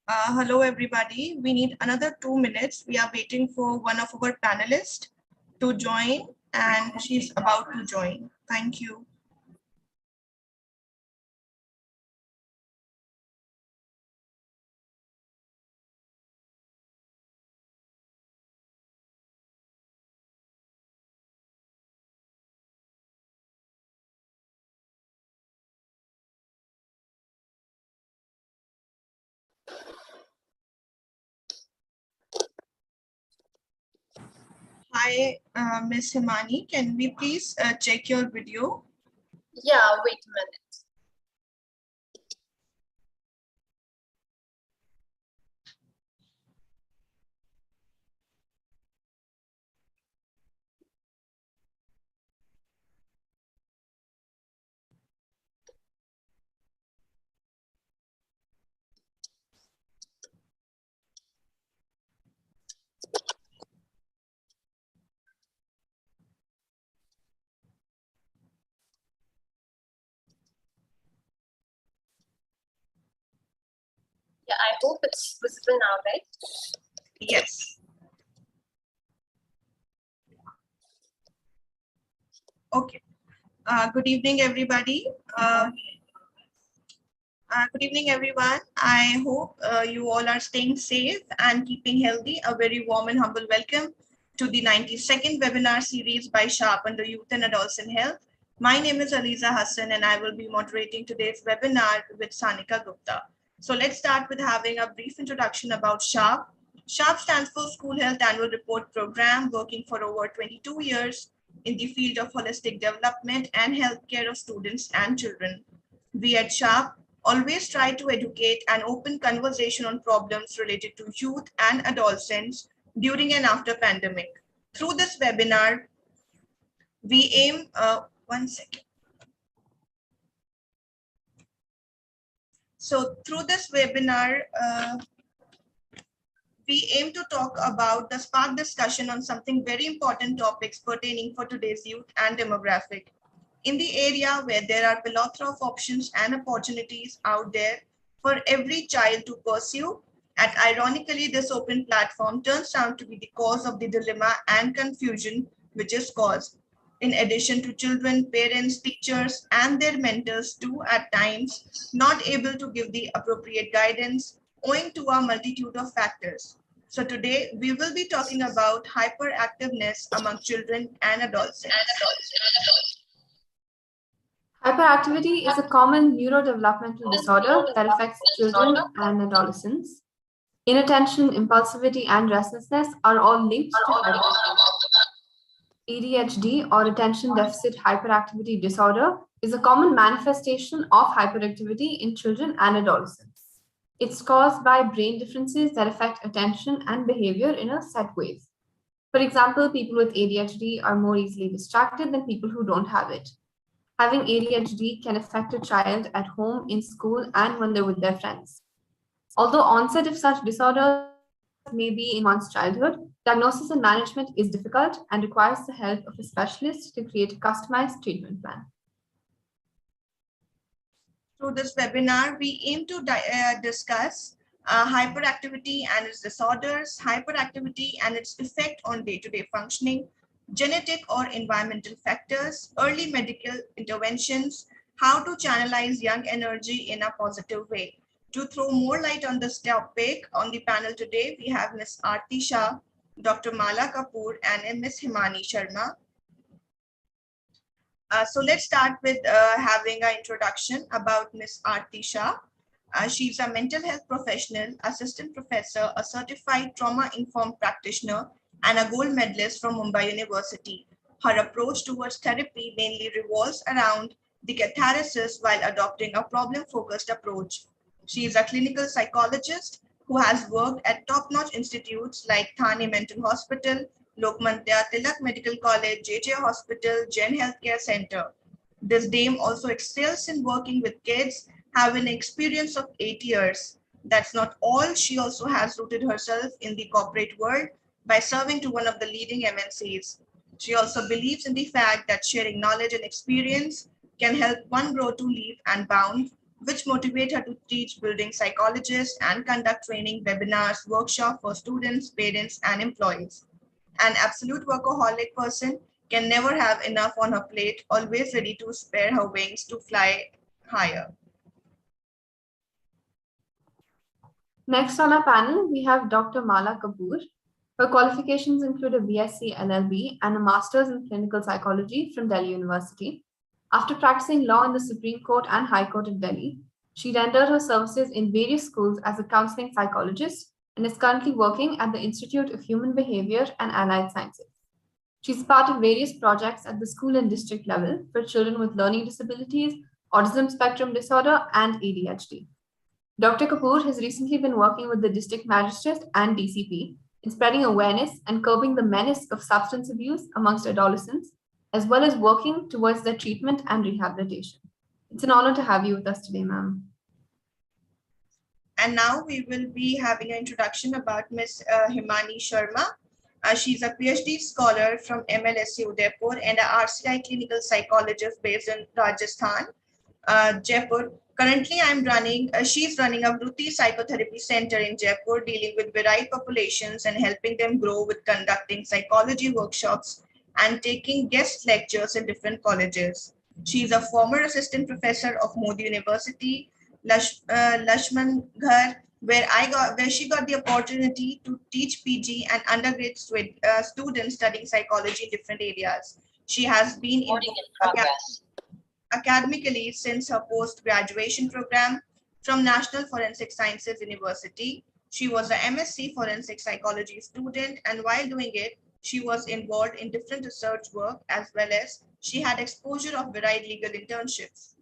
Hello, everybody. We need another 2 minutes. We are waiting for one of our panelists to join, and she's about to join. Thank you. Hi, Miss Himani. Can we please check your video? Yeah, wait a minute. Yeah, I hope it's visible now, right? Yes. Okay. Good evening, everybody. Good evening, everyone. I hope you all are staying safe and keeping healthy. A very warm and humble welcome to the 92nd webinar series by Sharp on the Youth and Adolescent Health. My name is Aliza Hassan, and I will be moderating today's webinar with Sanika Gupta. So let's start with having a brief introduction about Sharp. Sharp stands for School Health Annual Report Program, working for over 22 years in the field of holistic development and healthcare of students and children. We at Sharp always try to educate and open conversation on problems related to youth and adolescents during and after pandemic. Through this webinar, we aim, one second. So through this webinar, we aim to talk about the spark discussion on something very important topics pertaining for today's youth and demographic. In the area where there are plethora of options and opportunities out there for every child to pursue, and ironically, this open platform turns out to be the cause of the dilemma and confusion which is caused. In addition to children, parents, teachers, and their mentors too at times not able to give the appropriate guidance owing to a multitude of factors. So today we will be talking about hyperactiveness among children and adolescents. Hyperactivity is a common neurodevelopmental disorder that affects children and adolescents. Inattention, impulsivity, and restlessness are all linked to hyperactivity. ADHD, or attention deficit hyperactivity disorder, is a common manifestation of hyperactivity in children and adolescents. It's caused by brain differences that affect attention and behavior in a set ways. For example, people with ADHD are more easily distracted than people who don't have it. Having ADHD can affect a child at home, in school, and when they're with their friends. Although onset of such disorders may be in one's childhood, diagnosis and management is difficult and requires the help of a specialist to create a customized treatment plan. Through this webinar, we aim to discuss hyperactivity and its disorders, hyperactivity and its effect on day-to-day functioning, genetic or environmental factors, early medical interventions, how to channelize young energy in a positive way. To throw more light on this topic, on the panel today, we have Ms. Aarti Shah, Dr. Mala Kapoor, and Ms. Himani Sharma. So let's start with having an introduction about Ms. Aarti Shah. She's a mental health professional, assistant professor, a certified trauma-informed practitioner, and a gold medalist from Mumbai University. Her approach towards therapy mainly revolves around the catharsis while adopting a problem-focused approach. She is a clinical psychologist who has worked at top-notch institutes like Thane Mental Hospital, Lokmanya Tilak Medical College, JJ Hospital, Gen Healthcare Center. This dame also excels in working with kids, having an experience of 8 years. That's not all. She also has rooted herself in the corporate world by serving to one of the leading MNCs. She also believes in the fact that sharing knowledge and experience can help one grow to leap and bound which motivate her to teach building psychologists and conduct training webinars, workshops for students, parents, and employees. An absolute workaholic person can never have enough on her plate, always ready to spare her wings to fly higher. Next on our panel, we have Dr. Mala Kapoor. Her qualifications include a BSc LLB and a Master's in Clinical Psychology from Delhi University. After practicing law in the Supreme Court and High Court of Delhi, she rendered her services in various schools as a counseling psychologist and is currently working at the Institute of Human Behavior and Allied Sciences. She's part of various projects at the school and district level for children with learning disabilities, autism spectrum disorder, and ADHD. Dr. Kapoor has recently been working with the district magistrate and DCP in spreading awareness and curbing the menace of substance abuse amongst adolescents, as well as working towards their treatment and rehabilitation. It's an honor to have you with us today, ma'am. And now we will be having an introduction about Ms. Himani Sharma. She's a PhD scholar from MLSC Udaipur and an RCI clinical psychologist based in Rajasthan, Jaipur. Currently, she's running a Vruti Psychotherapy Center in Jaipur, dealing with varied populations and helping them grow with conducting psychology workshops and taking guest lectures in different colleges. She's a former assistant professor of Modi University, Lashman Ghar, where she got the opportunity to teach PG and undergraduate students studying psychology in different areas. She has been academically since her post-graduation program from National Forensic Sciences University. She was a MSc Forensic Psychology student, and while doing it, she was involved in different research work as well as she had exposure of varied legal internships.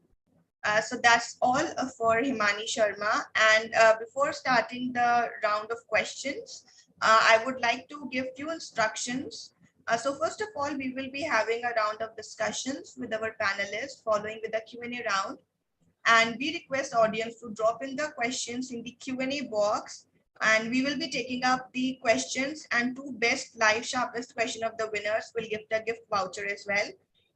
So that's all for Himani Sharma. And before starting the round of questions, I would like to give few instructions. So first of all, we will be having a round of discussions with our panelists following with the Q&A round. And we request audience to drop in the questions in the Q&A box. And we will be taking up the questions, and two best live sharpest question of the winners will get the gift voucher as well.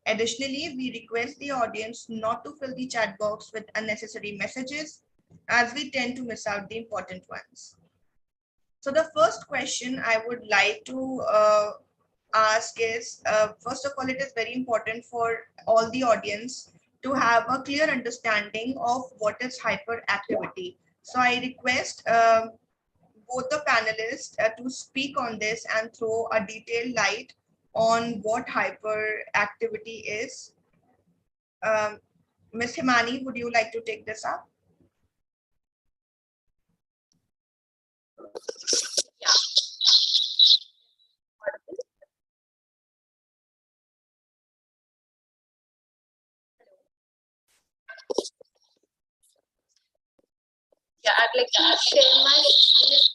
Additionally, we request the audience not to fill the chat box with unnecessary messages, as we tend to miss out the important ones. So the first question I would like to ask is, first of all, it is very important for all the audience to have a clear understanding of what is hyperactivity. So I request both the panelists to speak on this and throw a detailed light on what hyperactivity is. Ms. Himani, would you like to take this up? Yeah, I'd like to share my experience.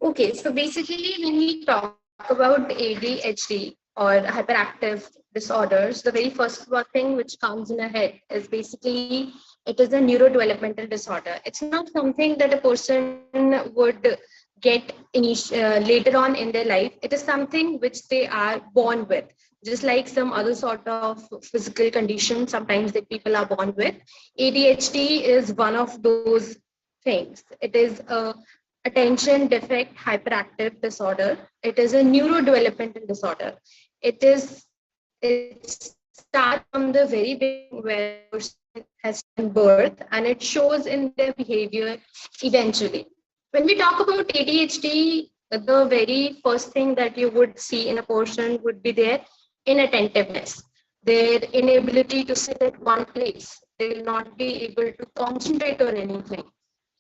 Okay, so basically when we talk about ADHD or hyperactive disorders, the very first thing which comes in our head is basically it is a neurodevelopmental disorder. It's not something that a person would get later on in their life. It is something which they are born with, just like some other sort of physical condition sometimes that people are born with. ADHD is one of those things. It is a attention defect hyperactive disorder. It is a neurodevelopmental disorder. It starts from the very beginning where a person has birth, and it shows in their behavior eventually. When we talk about ADHD, the very first thing that you would see in a person would be their inattentiveness, their inability to sit at one place. They will not be able to concentrate on anything.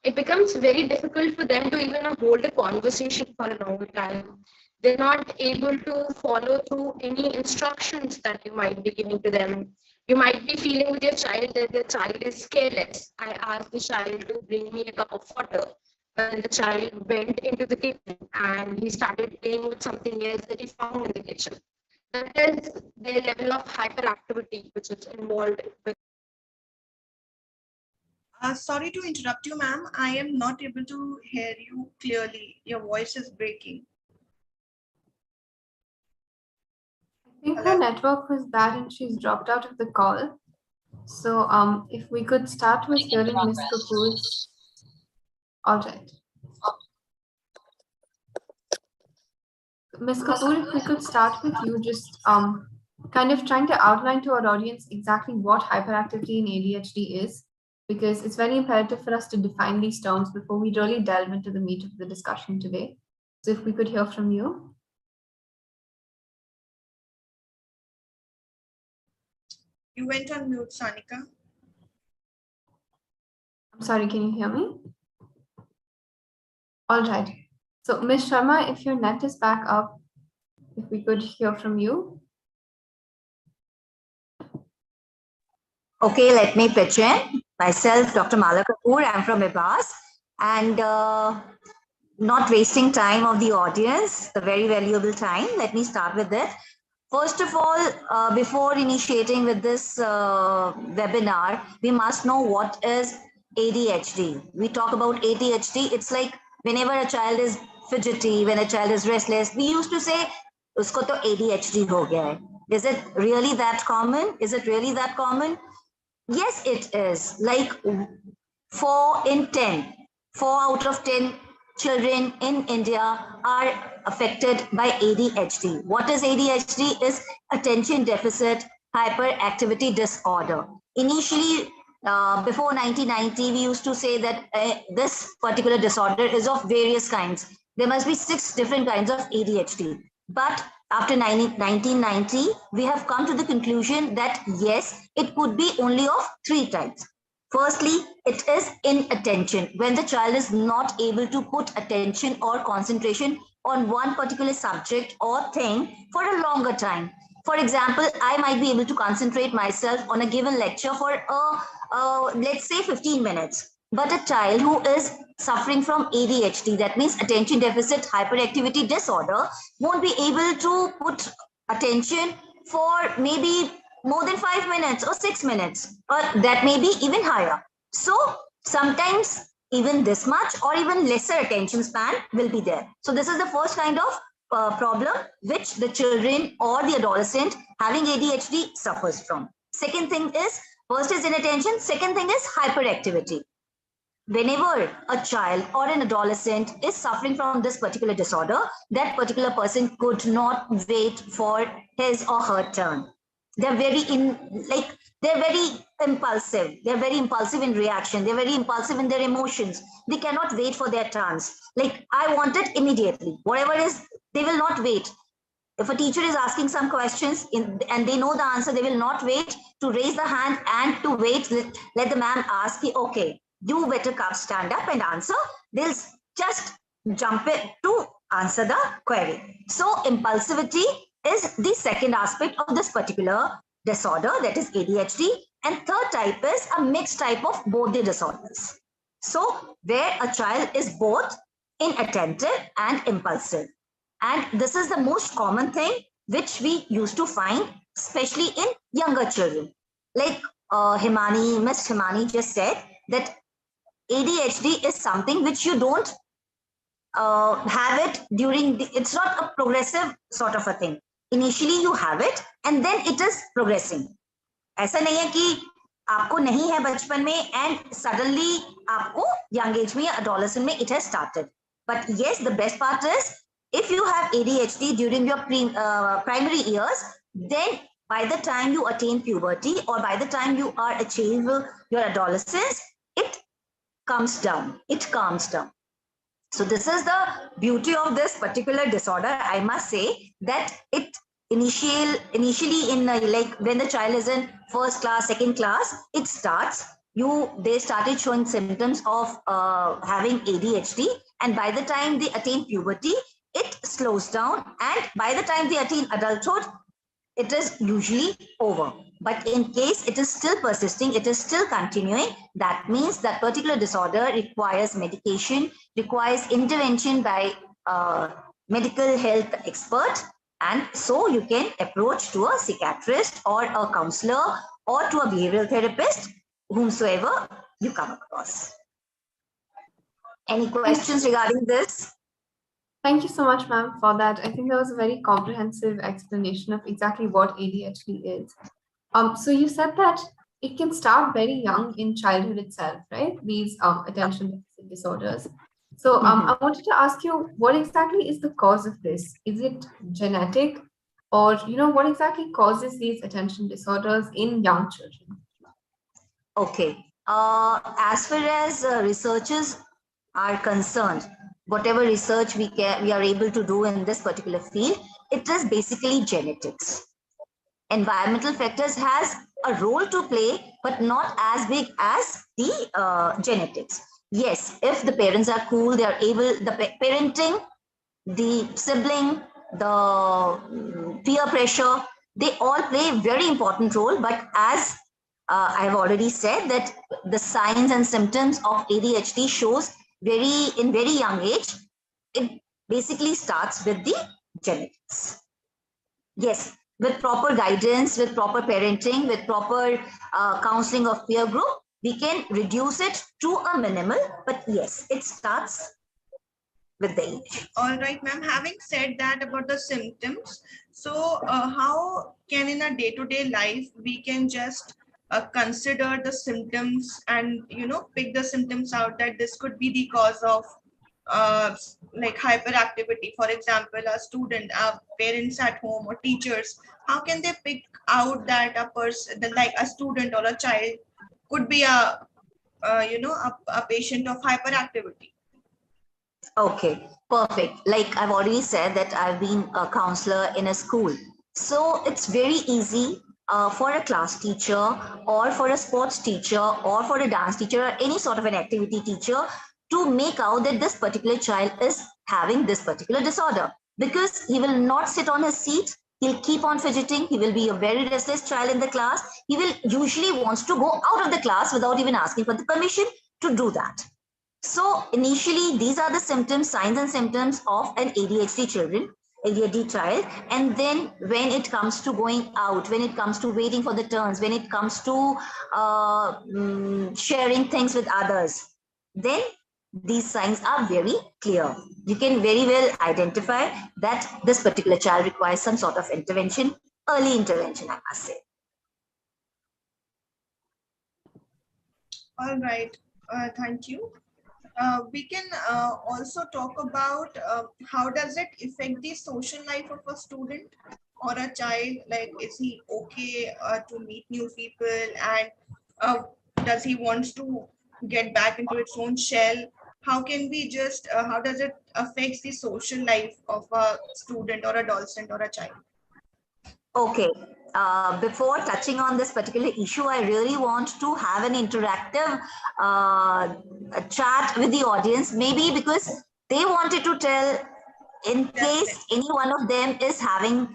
It becomes very difficult for them to even hold a conversation for a longer time. They're not able to follow through any instructions that you might be giving to them. You might be feeling with your child that the child is careless. I asked the child to bring me a cup of water. And the child went into the kitchen and he started playing with something else that he found in the kitchen. That is their level of hyperactivity which is involved with. Sorry to interrupt you, ma'am. I am not able to hear you clearly. Your voice is breaking. I think her Hello? network was bad and she's dropped out of the call. So if we could start with hearing Miss Kapoor's. All right. Ms. Kapoor, if we could start with you, just kind of trying to outline to our audience exactly what hyperactivity in ADHD is, because it's very imperative for us to define these terms before we really delve into the meat of the discussion today. So if we could hear from you. You went on mute, Sanika. I'm sorry, can you hear me? All right. So Ms. Sharma, if your net is back up, if we could hear from you. Okay, let me pitch in. Myself, Dr. Mala Kapoor, I'm from IBAS, and not wasting time of the audience, the very valuable time, let me start with it. First of all, before initiating with this webinar, we must know what is ADHD. We talk about ADHD, it's like whenever a child is fidgety, when a child is restless, we used to say, usko to ADHD ho gaya hai. Is it really that common? Is it really that common? Yes, it is. Like 4 in 10, 4 out of 10 children in India are affected by ADHD. What is ADHD? Is attention deficit hyperactivity disorder. Initially, before 1990, we used to say that this particular disorder is of various kinds. There must be 6 different kinds of ADHD. But after 1990, we have come to the conclusion that yes, it could be only of 3 types. Firstly, it is inattention, when the child is not able to put attention or concentration on one particular subject or thing for a longer time. For example, I might be able to concentrate myself on a given lecture for let's say 15 minutes. But a child who is suffering from ADHD, that means attention deficit hyperactivity disorder, won't be able to put attention for maybe more than 5 minutes or 6 minutes, or that may be even higher. So sometimes even this much or even lesser attention span will be there. So this is the first kind of problem which the children or the adolescent having ADHD suffers from. Second thing is, first is inattention, second thing is hyperactivity. Whenever a child or an adolescent is suffering from this particular disorder, that particular person could not wait for his or her turn. They're very they're very impulsive. They're very impulsive in reaction. They're very impulsive in their emotions. They cannot wait for their turns. Like, I want it immediately. Whatever is, they will not wait. If a teacher is asking some questions and they know the answer, they will not wait to raise the hand and to wait. Let the ma'am ask, okay, you better come, stand up and answer. They'll just jump it to answer the query. So impulsivity is the second aspect of this particular disorder, that is ADHD. And third type is a mixed type of both the disorders. So where a child is both inattentive and impulsive. And this is the most common thing which we used to find, especially in younger children. Like Miss Himani just said that ADHD is something which you don't have it during it's not a progressive sort of a thing. Initially you have it and then it is progressing. ऐसा नहीं है कि आपको नहीं है बचपन में and suddenly आपको young age में adolescent में it has started. But yes, the best part is if you have ADHD during your primary years, then by the time you attain puberty or by the time you are achieve your adolescence, it comes down, it calms down. So this is the beauty of this particular disorder. I must say that it initially in like when the child is in first class, second class, it starts. They started showing symptoms of having ADHD, and by the time they attain puberty, it slows down, and by the time they attain adulthood, it is usually over. But in case it is still persisting, it is still continuing, that means that particular disorder requires medication, requires intervention by a medical health expert, and so you can approach to a psychiatrist or a counselor or to a behavioral therapist, whomsoever you come across. Any questions regarding this? Thank you so much, ma'am, for that. I think that was a very comprehensive explanation of exactly what ADHD is. So you said that it can start very young in childhood itself, right? These attention deficit disorders. So I wanted to ask you, what exactly is the cause of this? Is it genetic, or what exactly causes these attention disorders in young children? Okay. As far as researchers are concerned, whatever research we are able to do in this particular field, it is basically genetics. Environmental factors has a role to play, but not as big as the genetics. Yes, if the parents are cool, they are able, the parenting, the sibling, the peer pressure, they all play a very important role. But as I've already said that the signs and symptoms of ADHD shows in very young age. It basically starts with the genetics. Yes, with proper guidance, with proper parenting, with proper counseling of peer group, we can reduce it to a minimal. But yes, it starts with the age. All right, ma'am. Having said that about the symptoms, so how can in a day-to-day life we can just consider the symptoms and pick the symptoms out that this could be the cause of like hyperactivity. For example, a student, parents at home or teachers, how can they pick out that a person, like a student or a child, could be a patient of hyperactivity? Okay, perfect. Like I've already said that I've been a counselor in a school. So it's very easy for a class teacher or for a sports teacher or for a dance teacher or any sort of an activity teacher to make out that this particular child is having this particular disorder, because he will not sit on his seat. He'll keep on fidgeting. He will be a very restless child in the class. He will usually wants to go out of the class without even asking for the permission to do that. So initially, these are the symptoms, signs and symptoms of an ADHD child. And then when it comes to going out, when it comes to waiting for the turns, when it comes to sharing things with others, then these signs are very clear. You can very well identify that this particular child requires some sort of intervention, early intervention, I must say. All right, thank you. We can also talk about how does it affect the social life of a student or a child? Like, is he okay to meet new people, and does he wants to get back into its own shell? How can we just, how does it affect the social life of a student or adolescent or a child? Okay. Before touching on this particular issue, I really want to have an interactive chat with the audience, maybe because they wanted to tell in case any one of them is having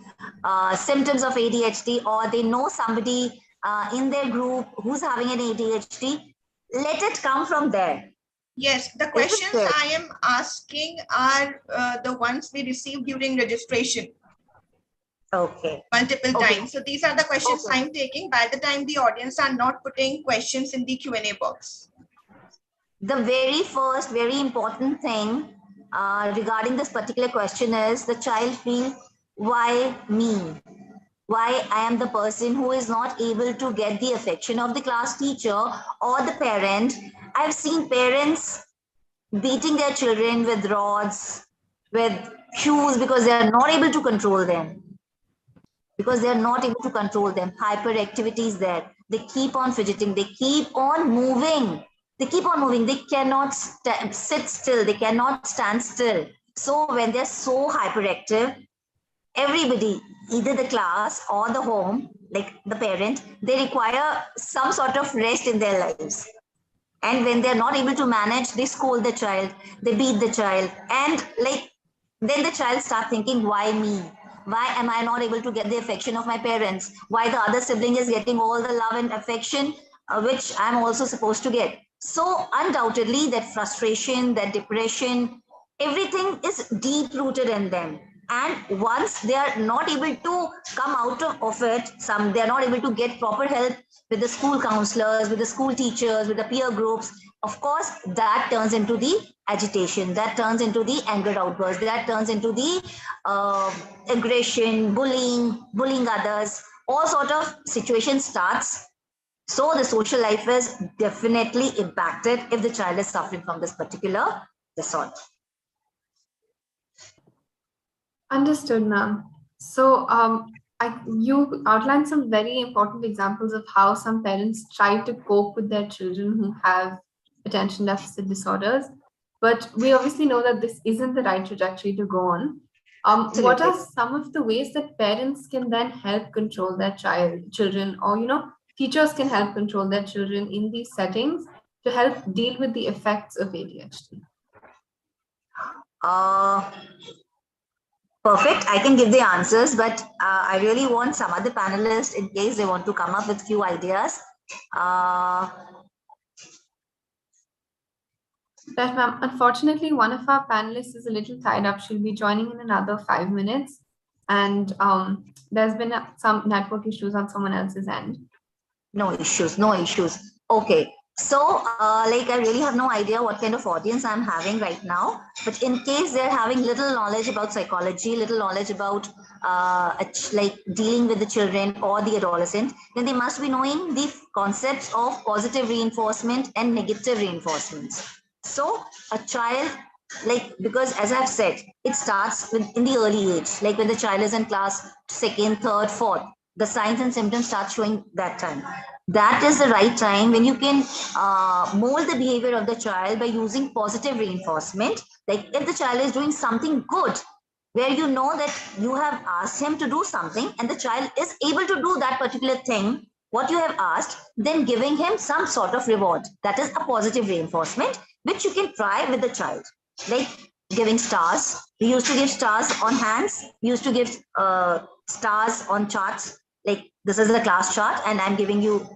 symptoms of ADHD, or they know somebody in their group who's having an ADHD, let it come from there. Yes, the Isn't questions it? I am asking are the ones we received during registration. Okay. Multiple Okay. times. So these are the questions Okay. I'm taking by the time the audience are not putting questions in the Q&A box. The very first, very important thing regarding this particular question is the child feels, why me? Why I am the person who is not able to get the affection of the class teacher or the parent. I've seen parents beating their children with rods, with shoes, because they are not able to control them. Because they are not able to control them. Hyperactivity is there. They keep on fidgeting. They keep on moving. They keep on moving. They cannot sit still. They cannot stand still. So when they're so hyperactive, everybody, either the class or the home, like the parent, they require some sort of rest in their lives. And when they're not able to manage, they scold the child, they beat the child, and like then the child start thinking, why me? Why am I not able to get the affection of my parents? Why the other sibling is getting all the love and affection which I'm also supposed to get? So undoubtedly that frustration, that depression, everything is deep rooted in them. And once they are not able to come out of it, they are not able to get proper help with the school counselors, with the school teachers, with the peer groups, of course, that turns into the agitation, that turns into the anger outburst, that turns into the aggression, bullying others, all sort of situation starts. So the social life is definitely impacted if the child is suffering from this particular disorder. Understood, ma'am. So, you outlined some very important examples of how some parents try to cope with their children who have attention deficit disorders, but we obviously know that this isn't the right trajectory to go on. What Absolutely. are some of the ways that parents can then help control their children, or teachers can help control their children in these settings to help deal with the effects of ADHD? Perfect. I can give the answers, but I really want some other panelists in case they want to come up with few ideas. Right, ma'am. Unfortunately, one of our panelists is a little tied up. She'll be joining in another 5 minutes. And there's been some network issues on someone else's end. No issues, no issues. Okay. So, like, I really have no idea what kind of audience I'm having right now. But in case they're having little knowledge about psychology, little knowledge about like dealing with the children or the adolescent, then they must be knowing the concepts of positive reinforcement and negative reinforcements. So, a child, like, because as I've said, it starts in the early age, like when the child is in class second, third, fourth, the signs and symptoms start showing that time. That is the right time when you can mold the behavior of the child by using positive reinforcement. Like if the child is doing something good, where you know that you have asked him to do something and the child is able to do that particular thing, what you have asked, then giving him some sort of reward. That is a positive reinforcement, which you can try with the child. Like giving stars. We used to give stars on hands. We used to give stars on charts. Like this is the class chart and I'm giving you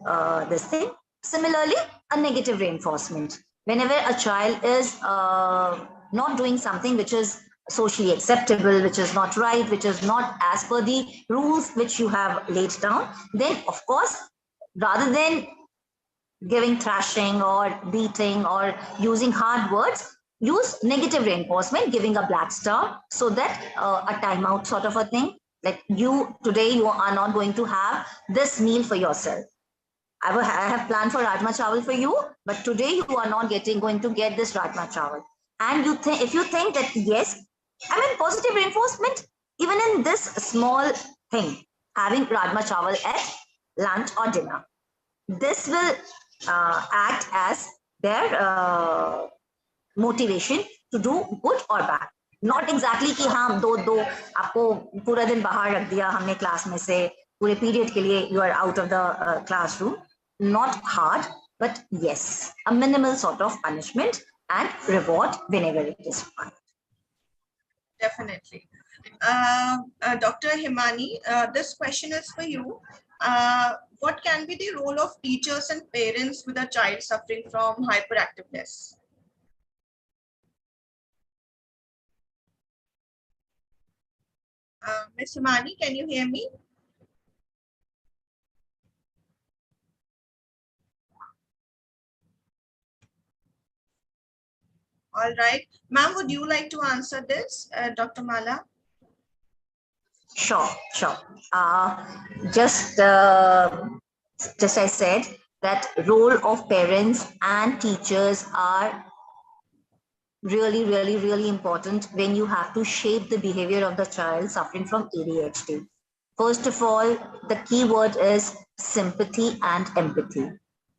this thing. Similarly, a negative reinforcement. Whenever a child is not doing something which is socially acceptable, which is not right, which is not as per the rules which you have laid down, then of course, rather than giving thrashing or beating or using hard words, use negative reinforcement, giving a black star, so that a timeout sort of a thing, like today you are not going to have this meal for yourself. I have planned for rajma chawal for you, but today you are not going to get this rajma chawal. And if you think that yes, I mean positive reinforcement, even in this small thing, having rajma chawal at lunch or dinner, this will act as their motivation to do good or bad. Not exactly कि हाँ दो आपको पूरा दिन बाहर रख दिया हमने क्लास में से पूरे पीरियड के लिए you are out of the classroom. Not hard, but yes, a minimal sort of punishment and reward whenever it is required. Definitely. Dr. Himani, this question is for you. What can be the role of teachers and parents with a child suffering from hyperactiveness? Ms. Himani, can you hear me? All right. Ma'am, would you like to answer this, Dr. Mala? Sure. Just I said that role of parents and teachers are really important when you have to shape the behavior of the child suffering from ADHD. First of all, the key word is sympathy and empathy.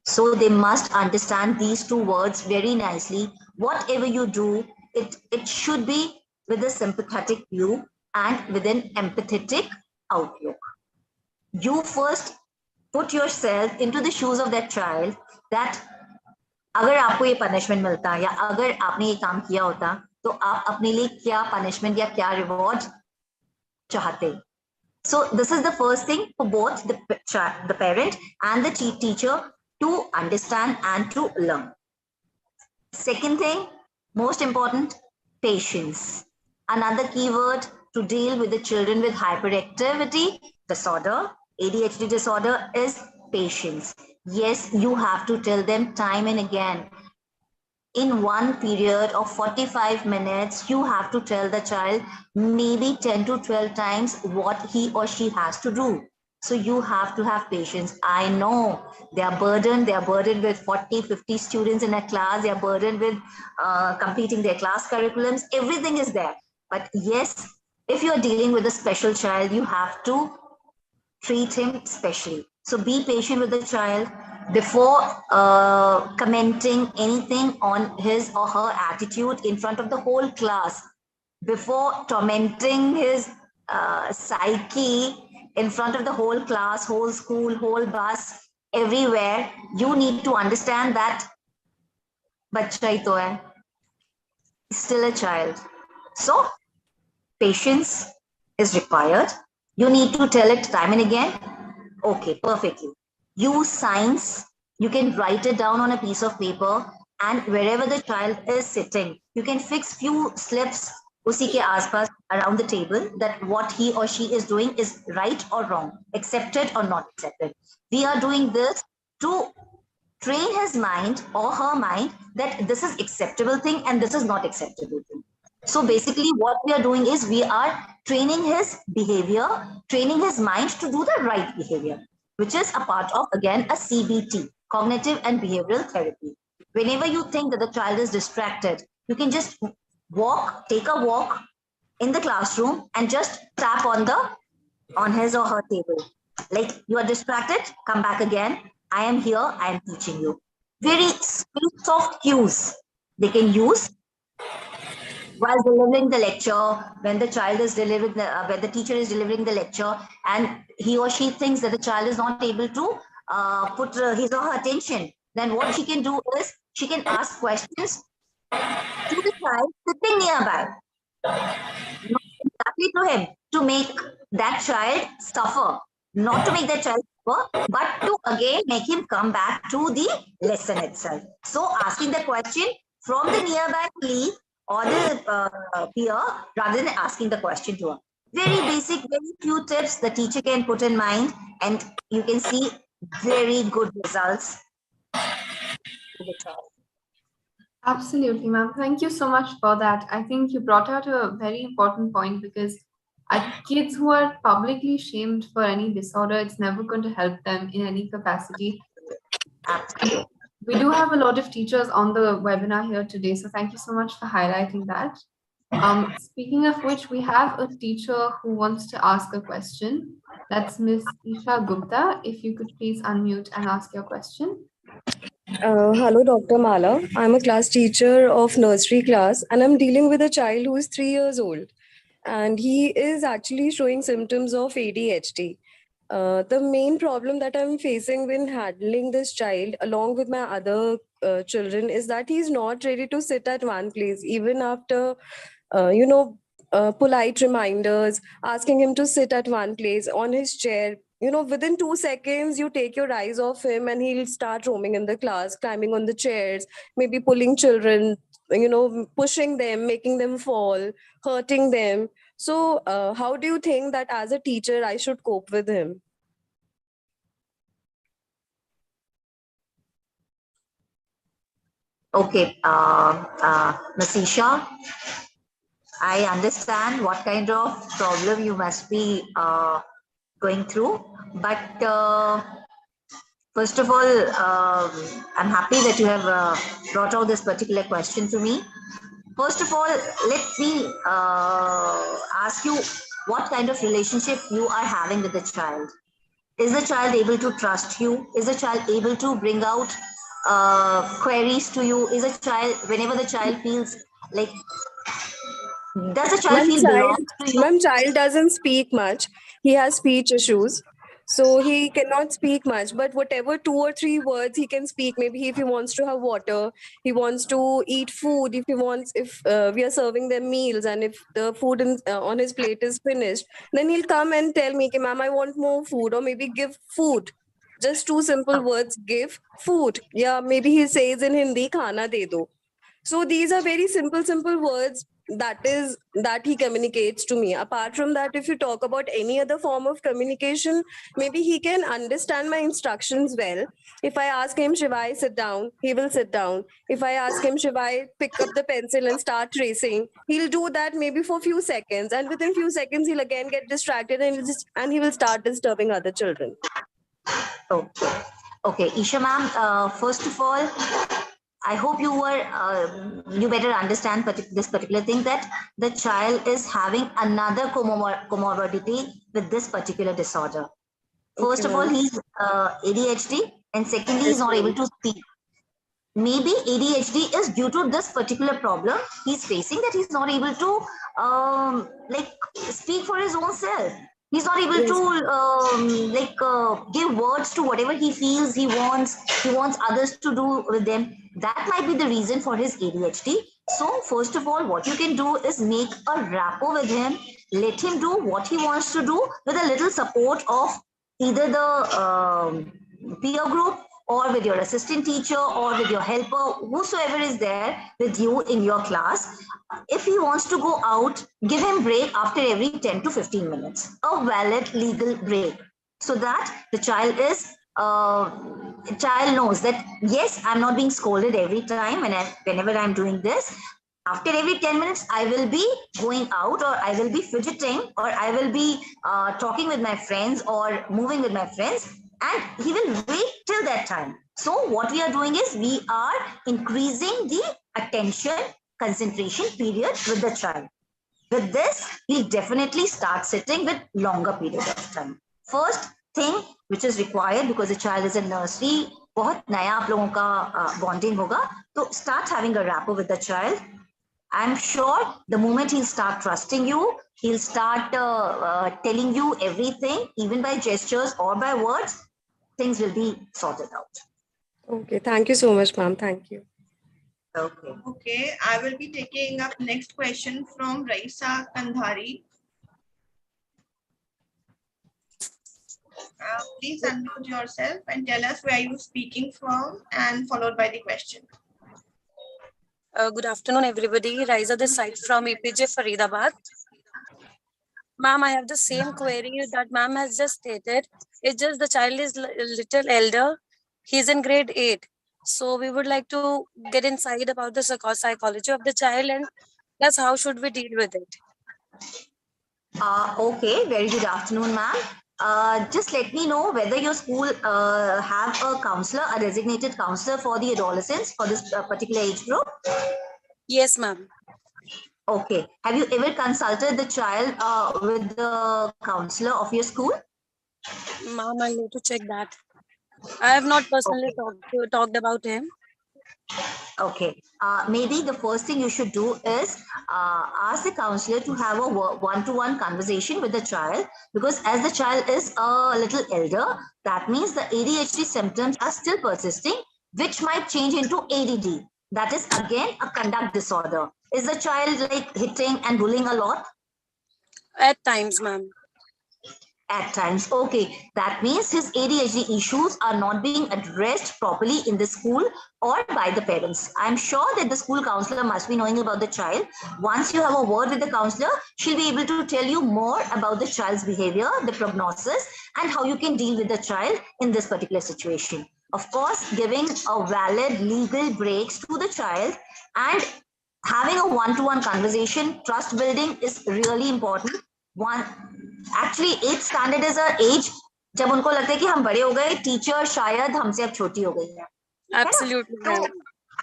So they must understand these two words very nicely. Whatever you do, it should be with a sympathetic view and with an empathetic outlook. You first put yourself into the shoes of that child, that अगर आपको ये punishment मिलता या अगर आपने ये काम किया होता तो आप अपने लिए क्या punishment या क्या reward चाहते. So this is the first thing for both the parent and the teacher to understand and to learn. Second thing, most important, patience. Another keyword to deal with the children with hyperactivity disorder, ADHD disorder, is patience. Yes, you have to tell them time and again, in one period of 45 minutes, you have to tell the child maybe 10 to 12 times what he or she has to do. So you have to have patience. I know they are burdened with 40, 50 students in a class. They are burdened with completing their class curriculums. Everything is there. But yes, if you're dealing with a special child, you have to treat him specially. So be patient with the child before commenting anything on his or her attitude in front of the whole class, before tormenting his psyche in front of the whole class, whole school, whole bus, everywhere. You need to understand that bachcha hi to hai, still a child. So patience is required. You need to tell it time and again. Okay, perfectly. Use signs. You can write it down on a piece of paper, and wherever the child is sitting, you can fix few slips usi ke aaspas around the table, that what he or she is doing is right or wrong, accepted or not accepted. We are doing this to train his mind or her mind that this is acceptable thing and this is not acceptable thing. So basically what we are doing is we are training his behavior, training his mind to do the right behavior, which is a part of, again, a CBT, cognitive and behavioral therapy. Whenever you think that the child is distracted, you can just take a walk in the classroom and just tap on his or her table. Like, you are distracted, come back again. I am here, I am teaching you. Very soft cues they can use while delivering the lecture, when the child is delivering when the teacher is delivering the lecture, and he or she thinks that the child is not able to put his or her attention, then what she can do is she can ask questions to the child sitting nearby, not exactly to him, to make that child suffer, not to make that child suffer, but to again make him come back to the lesson itself. So asking the question from the nearby colleague or the peer, rather than asking the question to her. Very basic, very few tips the teacher can put in mind, and you can see very good results with the child. Absolutely, ma'am. Thank you so much for that. I think you brought out a very important point because kids who are publicly shamed for any disorder, it's never going to help them in any capacity. Absolutely. We do have a lot of teachers on the webinar here today, so thank you so much for highlighting that. Speaking of which, we have a teacher who wants to ask a question. That's Miss Isha Gupta. If you could please unmute and ask your question. Hello, Dr. Mala. I'm a class teacher of nursery class, and I'm dealing with a child who is 3 years old. And he is actually showing symptoms of ADHD. The main problem that I'm facing when handling this child, along with my other children, is that he's not ready to sit at one place, even after, uh, you know, polite reminders, asking him to sit at one place on his chair. Within 2 seconds, you take your eyes off him and he'll start roaming in the class, climbing on the chairs, maybe pulling children, pushing them, making them fall, hurting them. So, how do you think that as a teacher, I should cope with him? Okay, Ms. Isha, I understand what kind of problem you must be going through, but first of all, I'm happy that you have brought out this particular question to me. First of all, let me ask you what kind of relationship you are having with the child. Is the child able to trust you? Is the child able to bring out queries to you? Is a child, whenever the child feels like, does the child Ma'am, feel belongs to you? child doesn't speak much. He has speech issues. So he cannot speak much, but whatever 2 or 3 words he can speak. Maybe if he wants to have water, he wants to eat food. If we are serving them meals, and if the food on his plate is finished, then he'll come and tell me, "Okay, ma'am, I want more food," or maybe give food. Just two simple words: give food. Yeah, maybe he says in Hindi, "Khana de do." So these are very simple words. that he communicates to me. Apart from that, if you talk about any other form of communication, maybe he can understand my instructions well. If I ask him, Shivai, sit down, he will sit down. If I ask him, Shivai, pick up the pencil and start tracing, he'll do that maybe for a few seconds, and within few seconds he'll again get distracted, and he will start disturbing other children. Okay. Okay, Isha ma'am, first of all, I hope you better understand this particular thing, that the child is having another comorbidity with this particular disorder. First Okay, of all, ma'am. he's ADHD, and secondly, he's Yes, not able ma'am. to speak. Maybe ADHD is due to this particular problem he's facing, that he's not able to like speak for his own self. He's not able Yes. to give words to whatever he feels he wants. He wants others to do with them. That might be the reason for his ADHD. So first of all, what you can do is make a rapport with him. Let him do what he wants to do with a little support of either the peer group, or with your assistant teacher, or with your helper, whosoever is there with you in your class. If he wants to go out, give him break after every 10 to 15 minutes, a valid legal break, so that the child knows that yes, I'm not being scolded every time whenever I'm doing this. After every 10 minutes, I will be going out, or I will be fidgeting, or I will be talking with my friends, or moving with my friends, and he will wait till that time. So what we are doing is we are increasing the attention concentration period with the child. With this, he'll definitely start sitting with longer period of time. First thing which is required, because the child is in nursery, बहुत नया आप लोगों का bonding होगा, तो start having a rapport with the child. I'm sure the moment he'll start trusting you, he'll start telling you everything, even by gestures or by words, things will be sorted out. Okay, thank you so much, ma'am. Thank you. Okay. Okay, I will be taking up next question from Raisa Kandhari. Please unmute yourself and tell us where you're speaking from, and followed by the question. Good afternoon, everybody. Raisa this side from EPJ Faridabad. Ma'am, I have the same query that ma'am has just stated. It's just the child is a little elder. He's in grade 8. So we would like to get insight about the psychology of the child, and plus how should we deal with it. Okay, very good afternoon, ma'am. Just let me know whether your school have a counselor, a designated counselor for the adolescents for this particular age group. Yes, ma'am. Okay. Have you ever consulted the child with the counselor of your school? Ma'am, I need to check that. I have not personally talked about him. Okay. Maybe the first thing you should do is ask the counselor to have a one-to-one conversation with the child, because as the child is a little elder, that means the ADHD symptoms are still persisting, which might change into ADD. That is again a conduct disorder. Is the child like hitting and bullying a lot? At times, ma'am. At times. Okay, that means his ADHD issues are not being addressed properly in the school or by the parents. I'm sure that the school counselor must be knowing about the child. Once you have a word with the counselor, she'll be able to tell you more about the child's behavior, the prognosis, and how you can deal with the child in this particular situation. Of course, giving a valid legal breaks to the child and having a one-to-one conversation, trust building is really important. Actually 8th standard is a age जब उनको लगता है कि हम बड़े हो गए, teacher शायद हमसे अब छोटी हो गई है. Absolutely, ma'am.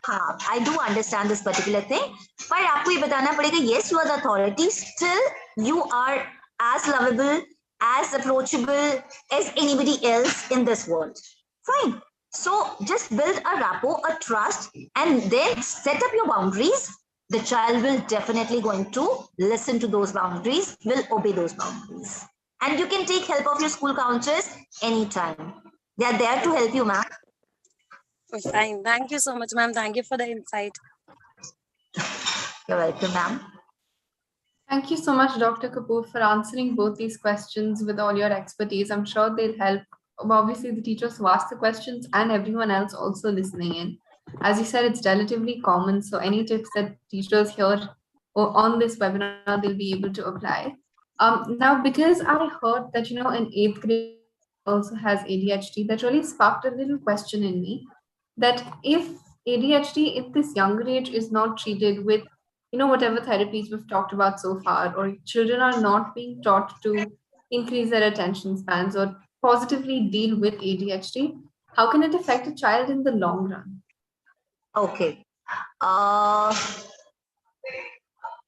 हाँ, I do understand this particular thing. पर आपको ये बताना पड़ेगा, yes, you are the authority. Still, you are as lovable, as approachable as anybody else in this world. Fine. So just build a rapport, a trust, and then set up your boundaries. The child will definitely going to listen to those boundaries, will obey those boundaries. And you can take help of your school counselors anytime. They are there to help you, ma'am. Fine. Thank you so much, ma'am. Thank you for the insight. You're welcome, ma'am. Thank you so much, Dr. Kapoor, for answering both these questions with all your expertise. I'm sure they'll help, obviously, the teachers who ask the questions and everyone else also listening in. As you said, it's relatively common. So any tips that teachers hear or on this webinar they'll be able to apply. Now, because I heard that, in 8th grade also has ADHD, that really sparked a little question in me, that if ADHD at this younger age is not treated with, whatever therapies we've talked about so far, or children are not being taught to increase their attention spans or positively deal with ADHD, how can it affect a child in the long run? Okay.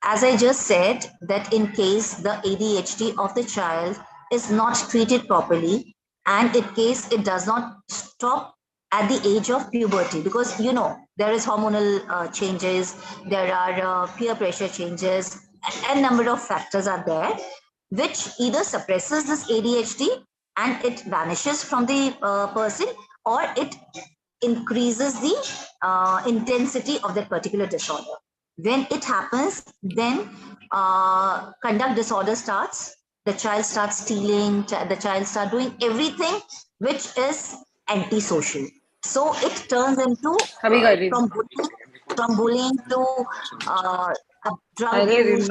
As I just said, that in case the ADHD of the child is not treated properly, and in case it does not stop at the age of puberty, because there is hormonal changes, there are peer pressure changes, and number of factors are there, which either suppresses this ADHD and it vanishes from the person, or it increases the intensity of that particular disorder. When it happens, then conduct disorder starts. The child starts stealing, the child starts doing everything which is antisocial. So it turns into from bullying to drug use.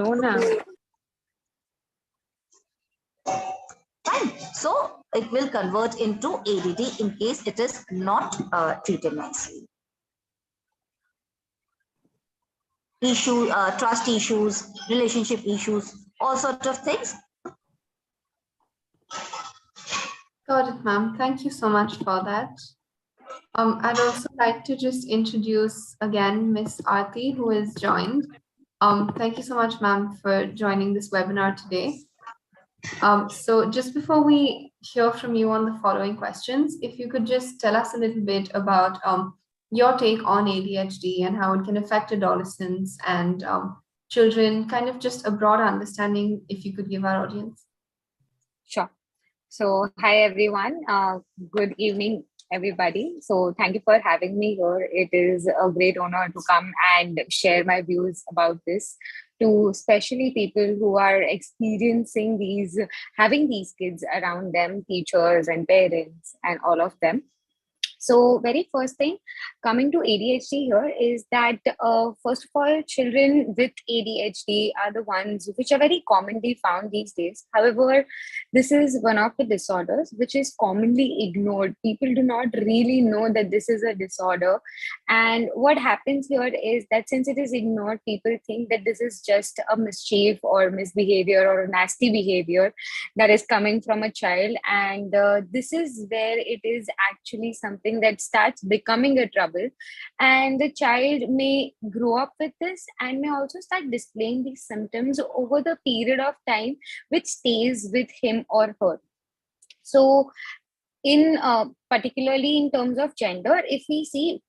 Fine. So it will convert into ADD in case it is not treated nicely. Trust issues, relationship issues, all sorts of things. Got it, ma'am. Thank you so much for that. I'd also like to just introduce again Miss Aarti, who has joined. Thank you so much, ma'am, for joining this webinar today. So just before we hear from you on the following questions, if you could just tell us a little bit about your take on ADHD and how it can affect adolescents and children, kind of just a broad understanding, if you could give our audience. Sure. So, hi everyone. Good evening, everybody. So, thank you for having me here. It is a great honor to come and share my views about this to especially people who are experiencing having these kids around them, teachers and parents and all of them. So very first thing, coming to ADHD here is that first of all, children with ADHD are the ones which are very commonly found these days. However, this is one of the disorders which is commonly ignored. People do not really know that this is a disorder. And what happens here is that since it is ignored, people think that this is just a mischief or misbehavior or a nasty behavior that is coming from a child. And this is where it is actually something that starts becoming a trouble, and the child may grow up with this and may also start displaying these symptoms over the period of time which stays with him or her. So in particularly in terms of gender, if we see,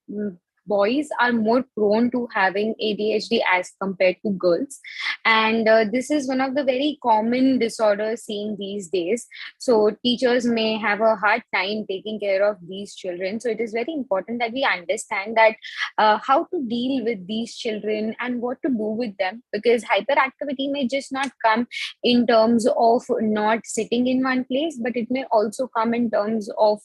boys are more prone to having ADHD as compared to girls. And this is one of the very common disorders seen these days. So teachers may have a hard time taking care of these children. So it is very important that we understand that how to deal with these children and what to do with them, because hyperactivity may just not come in terms of not sitting in one place, but it may also come in terms of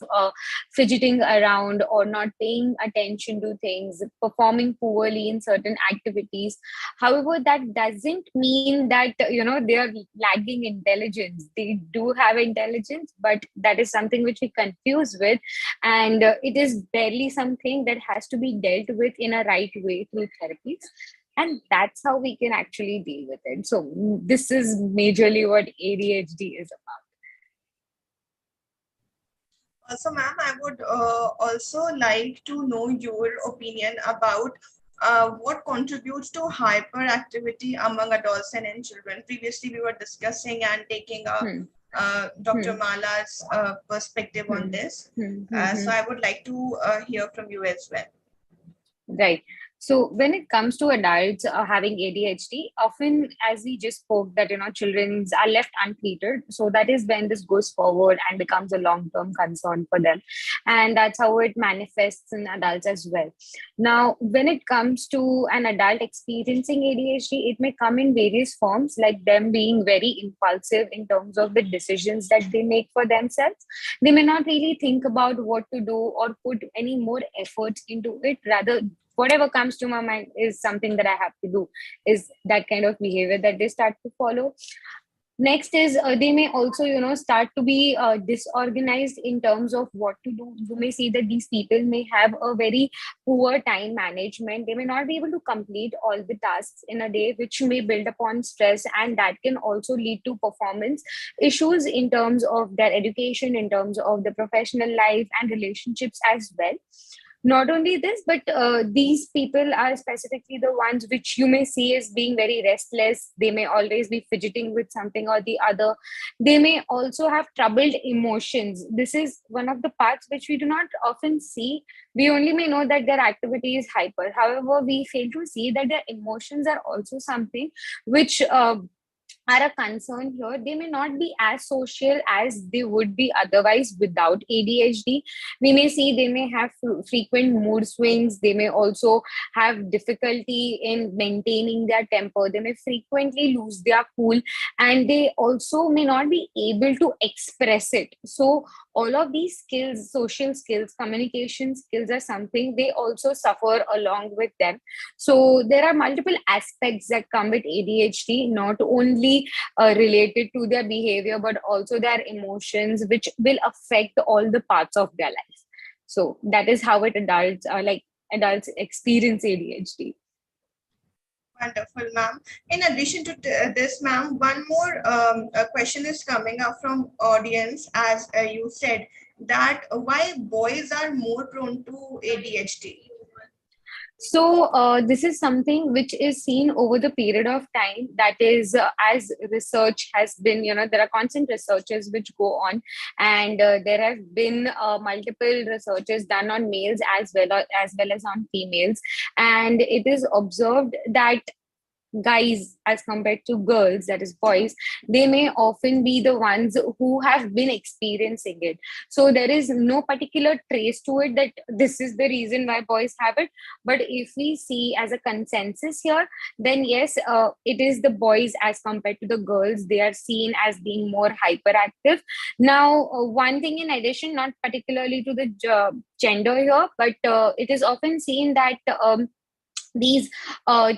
fidgeting around or not paying attention to things, performing poorly in certain activities. However, that doesn't mean that they are lacking intelligence. They do have intelligence, but that is something which we confuse with, and it is barely something that has to be dealt with in a right way through therapies. And that's how we can actually deal with it. So this is majorly what ADHD is about. So, ma'am, I would also like to know your opinion about what contributes to hyperactivity among adolescents and children. Previously, we were discussing and taking Dr. Mala's perspective on this. So I would like to hear from you as well. Right. So when it comes to adults having ADHD, often, as we just spoke, that children are left untreated. So that is when this goes forward and becomes a long-term concern for them, and that's how it manifests in adults as well. Now, when it comes to an adult experiencing ADHD, it may come in various forms, like them being very impulsive in terms of the decisions that they make for themselves. They may not really think about what to do or put any more effort into it. Rather, whatever comes to my mind is something that I have to do, is that kind of behavior that they start to follow. Next is they may also start to be disorganized in terms of what to do. You may see that these people may have a very poor time management. They may not be able to complete all the tasks in a day, which may build upon stress, and that can also lead to performance issues in terms of their education, in terms of the professional life and relationships as well. Not only this, but these people are specifically the ones which you may see as being very restless. They may always be fidgeting with something or the other. They may also have troubled emotions. This is one of the parts which we do not often see. We only may know that their activity is hyper. However, we fail to see that their emotions are also something which are a concern here. They may not be as social as they would be otherwise without ADHD. We may see they may have frequent mood swings. They may also have difficulty in maintaining their temper. They may frequently lose their cool, and they also may not be able to express it. So all of these skills, social skills, communication skills, are something they also suffer along with them. So there are multiple aspects that come with ADHD, not only related to their behavior, but also their emotions, which will affect all the parts of their life. So that is how adults experience ADHD. Wonderful, ma'am. In addition to this, ma'am, one more question is coming up from audience, as you said, that why boys are more prone to ADHD? So this is something which is seen over the period of time. That is, as research has been, there are constant researches which go on, and there have been multiple researches done on males as well as on females, and it is observed that guys as compared to girls, that is boys, they may often be the ones who have been experiencing it. So there is no particular trace to it that this is the reason why boys have it. But if we see as a consensus here, then yes, it is the boys as compared to the girls. They are seen as being more hyperactive. Now, one thing in addition, not particularly to the gender here, but it is often seen that these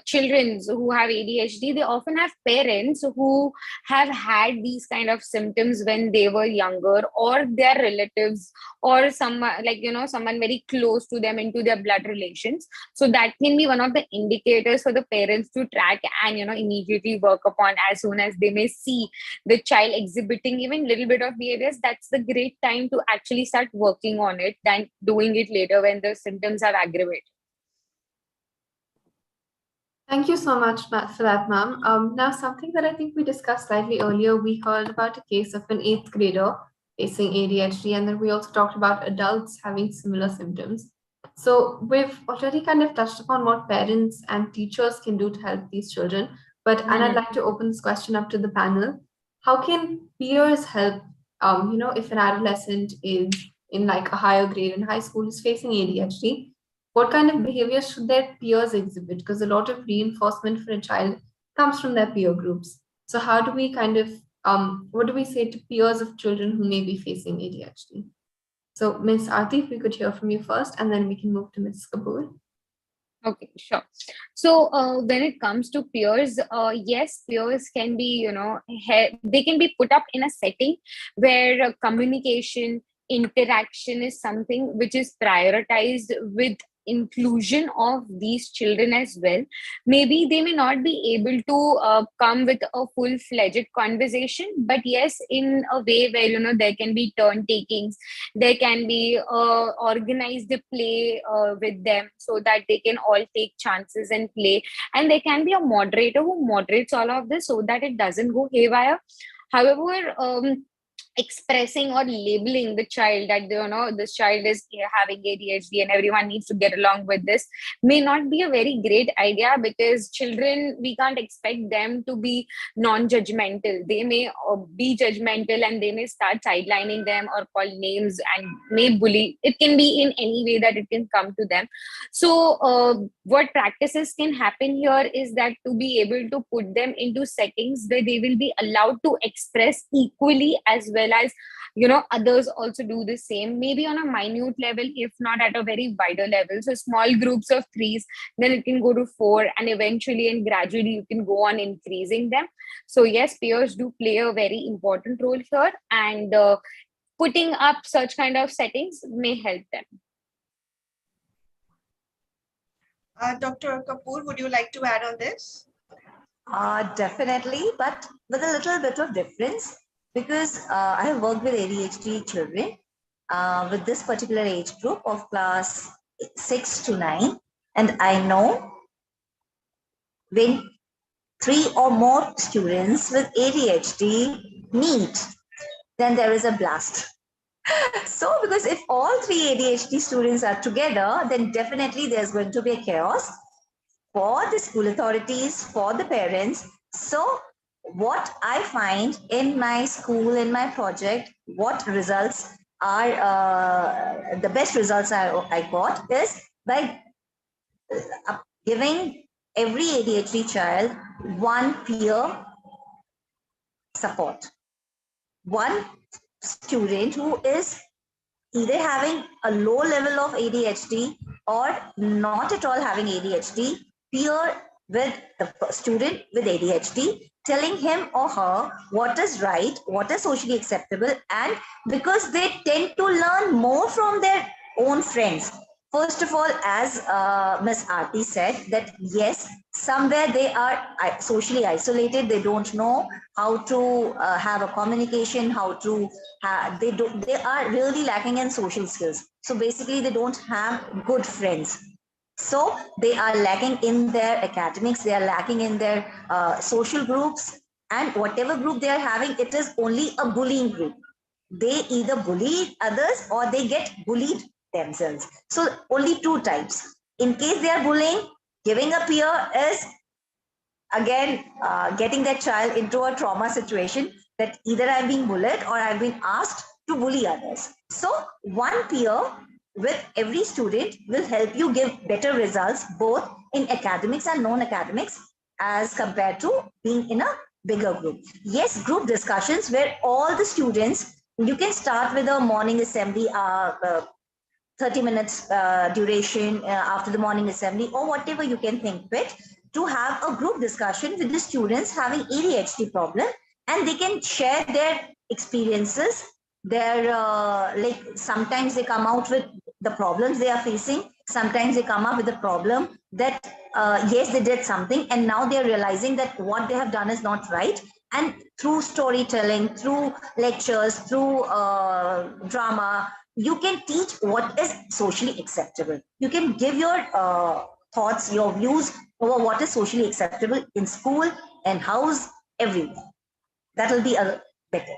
children who have ADHD, they often have parents who have had these kind of symptoms when they were younger, or their relatives, or someone someone very close to them into their blood relations. So that can be one of the indicators for the parents to track and immediately work upon as soon as they may see the child exhibiting even little bit of behaviors. That's the great time to actually start working on it than doing it later when the symptoms have aggravated. Thank you so much for that, ma'am. Now, something that I think we discussed slightly earlier, we heard about a case of an 8th grader facing ADHD, and then we also talked about adults having similar symptoms. So we've already kind of touched upon what parents and teachers can do to help these children. And I'd like to open this question up to the panel. How can peers help, if an adolescent is in like a higher grade in high school is facing ADHD? What kind of behaviors should their peers exhibit? Because a lot of reinforcement for a child comes from their peer groups. So how do we kind of, what do we say to peers of children who may be facing ADHD? So Ms. Aarti, if we could hear from you first, and then we can move to Ms. Kapoor. Okay, sure. So when it comes to peers, yes, peers can be, they can be put up in a setting where communication, interaction is something which is prioritized with inclusion of these children as well. Maybe they may not be able to come with a full-fledged conversation, but yes, in a way where there can be turn takings, there can be organized play with them so that they can all take chances and play, and there can be a moderator who moderates all of this so that it doesn't go haywire. However, expressing or labeling the child that this child is having ADHD and everyone needs to get along with this may not be a very great idea, because children, we can't expect them to be non-judgmental. They may be judgmental, and they may start sidelining them or call names and may bully. It can be in any way that it can come to them. So what practices can happen here is that to be able to put them into settings where they will be allowed to express equally as well well as others also do the same, maybe on a minute level, if not at a very wider level. So small groups of threes, then it can go to four, and eventually and gradually you can go on increasing them. So yes, peers do play a very important role here, and putting up such kind of settings may help them. Dr. Kapoor, would you like to add on this? Definitely, but with a little bit of difference, because I have worked with ADHD children with this particular age group of class 6 to 9, and I know when 3 or more students with ADHD meet, then there is a blast. So, because if all 3 ADHD students are together, then definitely there's going to be a chaos for the school authorities, for the parents. So what I find in my school, in my project, what results are the best results I got is by giving every ADHD child one peer support. One student who is either having a low level of ADHD or not at all having ADHD, peer with the student with ADHD, telling him or her what is right, what is socially acceptable, and because they tend to learn more from their own friends. First of all, as Ms. Aarti said, that yes, somewhere they are socially isolated. They don't know how to have a communication, how to they are really lacking in social skills. So basically, they don't have good friends. So they are lacking in their academics. They are lacking in their social groups, and whatever group they are having, it is only a bullying group. They either bully others or they get bullied themselves. So only two types. In case they are bullying, giving a peer is again getting that child into a trauma situation that either I'm being bullied or I've been asked to bully others. So one peer with every student will help you give better results both in academics and non-academics as compared to being in a bigger group. Yes, group discussions where all the students, you can start with a morning assembly, 30 minutes duration after the morning assembly, or whatever you can think fit, to have a group discussion with the students having ADHD problem, and they can share their experiences. Their like sometimes they come out with the problems they are facing. Sometimes they come up with the problem that yes, they did something and now they're realizing that what they have done is not right. And through storytelling, through lectures, through drama, you can teach what is socially acceptable. You can give your thoughts, your views over what is socially acceptable in school and house, everywhere. That will be a better.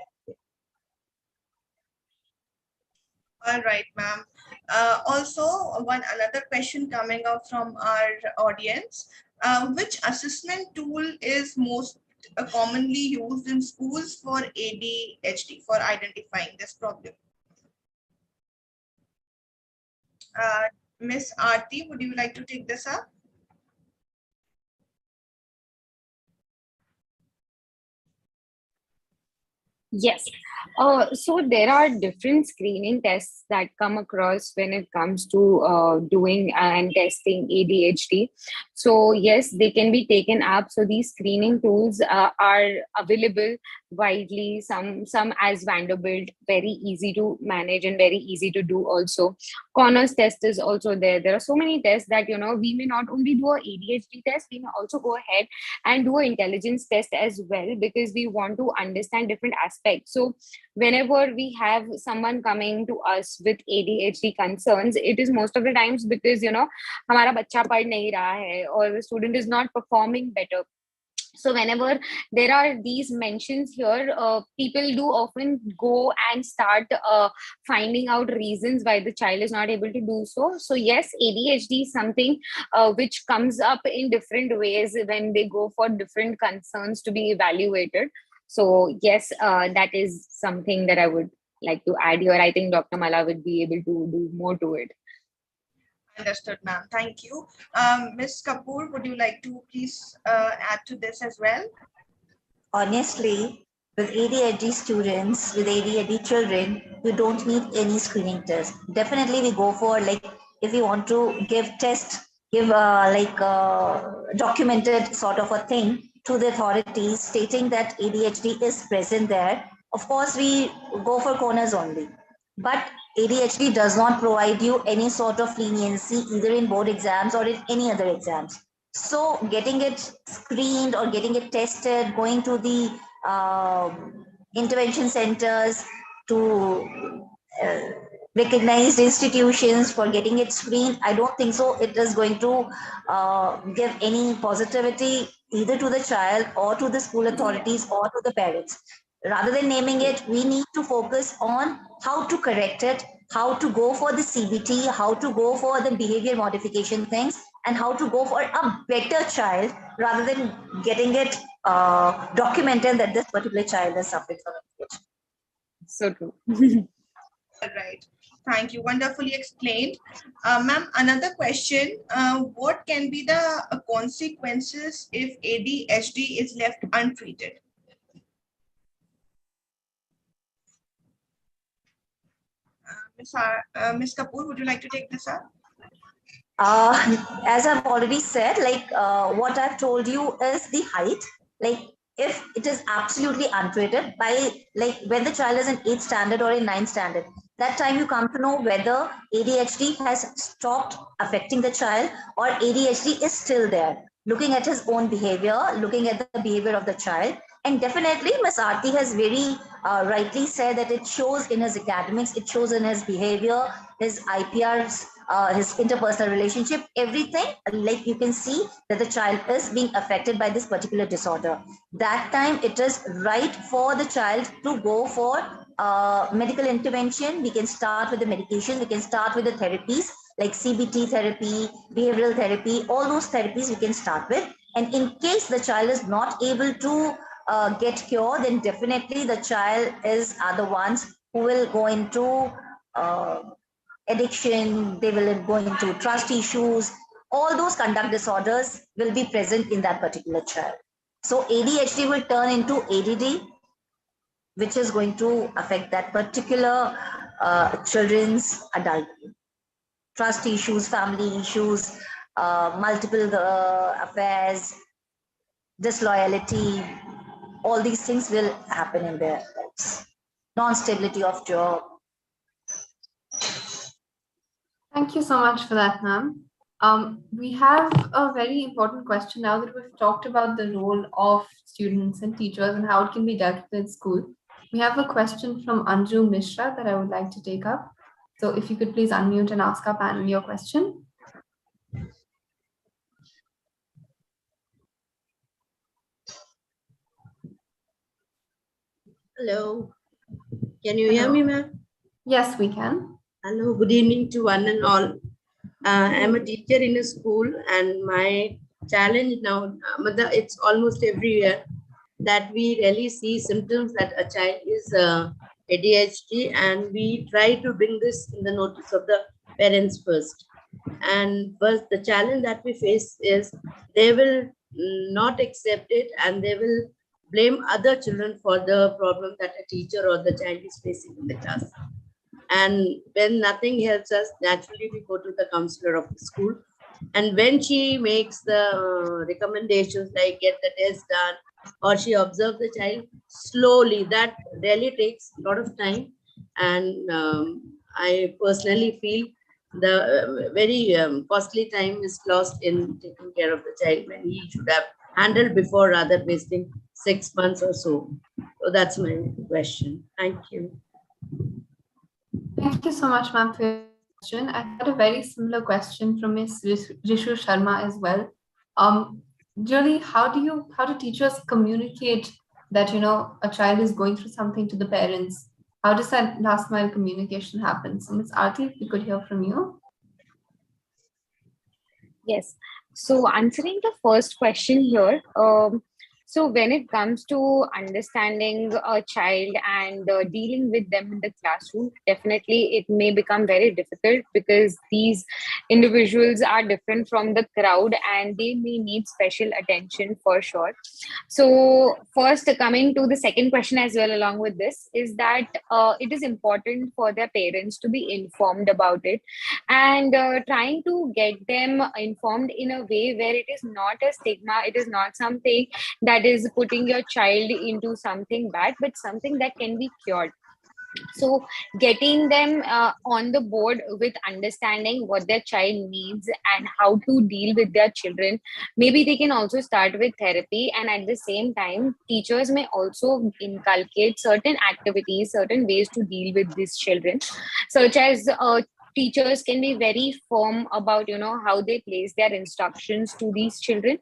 All right, ma'am. Also, another question coming up from our audience. Which assessment tool is most commonly used in schools for ADHD, for identifying this problem? Miss Aarti, would you like to take this up? Yes. So there are different screening tests that come across when it comes to doing and testing ADHD. So yes, they can be taken up. So these screening tools are available widely. Some as Vanderbilt, very easy to manage and very easy to do also. Connors test is also there. There are so many tests that we may not only do a ADHD test, we may also go ahead and do an intelligence test as well, because we want to understand different aspects. So whenever we have someone coming to us with ADHD concerns, it is most of the times because हमारा बच्चा पढ़ नहीं रहा है or the student is not performing better. So whenever there are these mentions here, people do often go and start finding out reasons why the child is not able to do so. So yes, ADHD is something which comes up in different ways when they go for different concerns to be evaluated. So yes, that is something that I would like to add here. I think Dr. Mala would be able to do more to it. Understood, ma'am. Thank you. Ms. Kapoor, would you like to please add to this as well? Honestly, with ADHD students, with ADHD children, you don't need any screening test. Definitely, we go for, like, if you want to give test, give documented sort of a thing to the authorities stating that ADHD is present there. Of course, we go for corners only. But ADHD does not provide you any sort of leniency either in board exams or in any other exams. So getting it screened or getting it tested, going to the uh, intervention centers, to uh, recognized institutions for getting it screened, I don't think so it is going to give any positivity either to the child or to the school authorities or to the parents. Rather than naming it, we need to focus on how to correct it, how to go for the CBT, how to go for the behavior modification things, and how to go for a better child rather than getting it documented that this particular child is suffering from ADHD. So true. Right. Thank you. Wonderfully explained. Ma'am, another question. What can be the consequences if ADHD is left untreated? Ms. Kapoor, would you like to take this up? As I've already said, like what I've told you is the height. Like if it is absolutely untreated by, like when the child is in 8th standard or in 9th standard, that time you come to know whether ADHD has stopped affecting the child or ADHD is still there. Looking at his own behavior, looking at the behavior of the child, and definitely Ms. Aarti has very rightly said that it shows in his academics, it shows in his behavior, his IPRs, his interpersonal relationship, everything. Like you can see that the child is being affected by this particular disorder. That time it is right for the child to go for medical intervention. We can start with the medication, we can start with the therapies like CBT therapy, behavioral therapy, all those therapies we can start with. And in case the child is not able to get cured, then definitely the child are the ones who will go into addiction, they will go into trust issues, all those conduct disorders will be present in that particular child. So ADHD will turn into ADD, which is going to affect that particular children's adult. Trust issues, family issues, multiple affairs, disloyalty, all these things will happen in their lives. Non-stability of job. Thank you so much for that, ma'am. We have a very important question now that we've talked about the role of students and teachers and how it can be dealt with in school. We have a question from Anju Mishra that I would like to take up. So if you could please unmute and ask our panel your question. Hello. Can you hear me, ma'am? Yes, we can. Hello. Good evening to one and all. I'm a teacher in a school, and my challenge now, it's almost every year that we really see symptoms that a child is ADHD, and we try to bring this in the notice of the parents first. And first, the challenge that we face is they will not accept it, and they will blame other children for the problem that a teacher or the child is facing in the class. And when nothing helps us, naturally we go to the counselor of the school. And when she makes the recommendations like get the test done, or she observes the child slowly, that really takes a lot of time. And I personally feel the very costly time is lost in taking care of the child when he should have handled before, rather wasting 6 months or so. So that's my question. Thank you. Thank you so much, ma'am, for your question. I had a very similar question from Ms. Rishu Sharma as well. Julie, how do teachers communicate that, a child is going through something to the parents? How does that last mile communication happen? So Ms. Aarti, if we could hear from you. Yes. So answering the first question here, So when it comes to understanding a child and dealing with them in the classroom, definitely it may become very difficult because these individuals are different from the crowd and they may need special attention for sure. So first, coming to the second question as well, along with this, is that it is important for their parents to be informed about it, and trying to get them informed in a way where it is not a stigma, it is not something that is putting your child into something bad, but something that can be cured. So getting them on the board with understanding what their child needs and how to deal with their children. Maybe they can also start with therapy, and at the same time teachers may also inculcate certain activities, certain ways to deal with these children, such as teachers can be very firm about how they place their instructions to these children.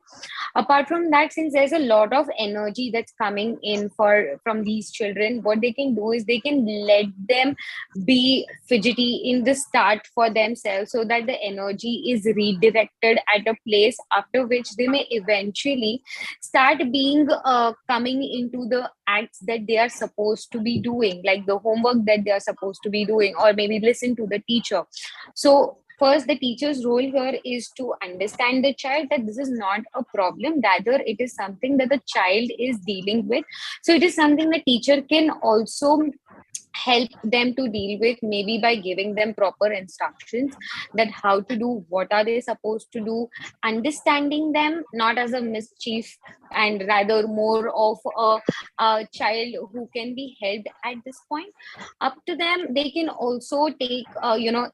Apart from that, since there's a lot of energy that's coming in from these children, what they can do is they can let them be fidgety in the start for themselves, so that the energy is redirected at a place after which they may eventually start being coming into the acts that they are supposed to be doing, like the homework that they are supposed to be doing, or maybe listen to the teacher. So first, the teacher's role here is to understand the child that this is not a problem, rather it is something that the child is dealing with. So it is something the teacher can also help them to deal with, maybe by giving them proper instructions that how to do, what are they supposed to do, understanding them not as a mischief and rather more of a child who can be helped at this point. Up to them, they can also take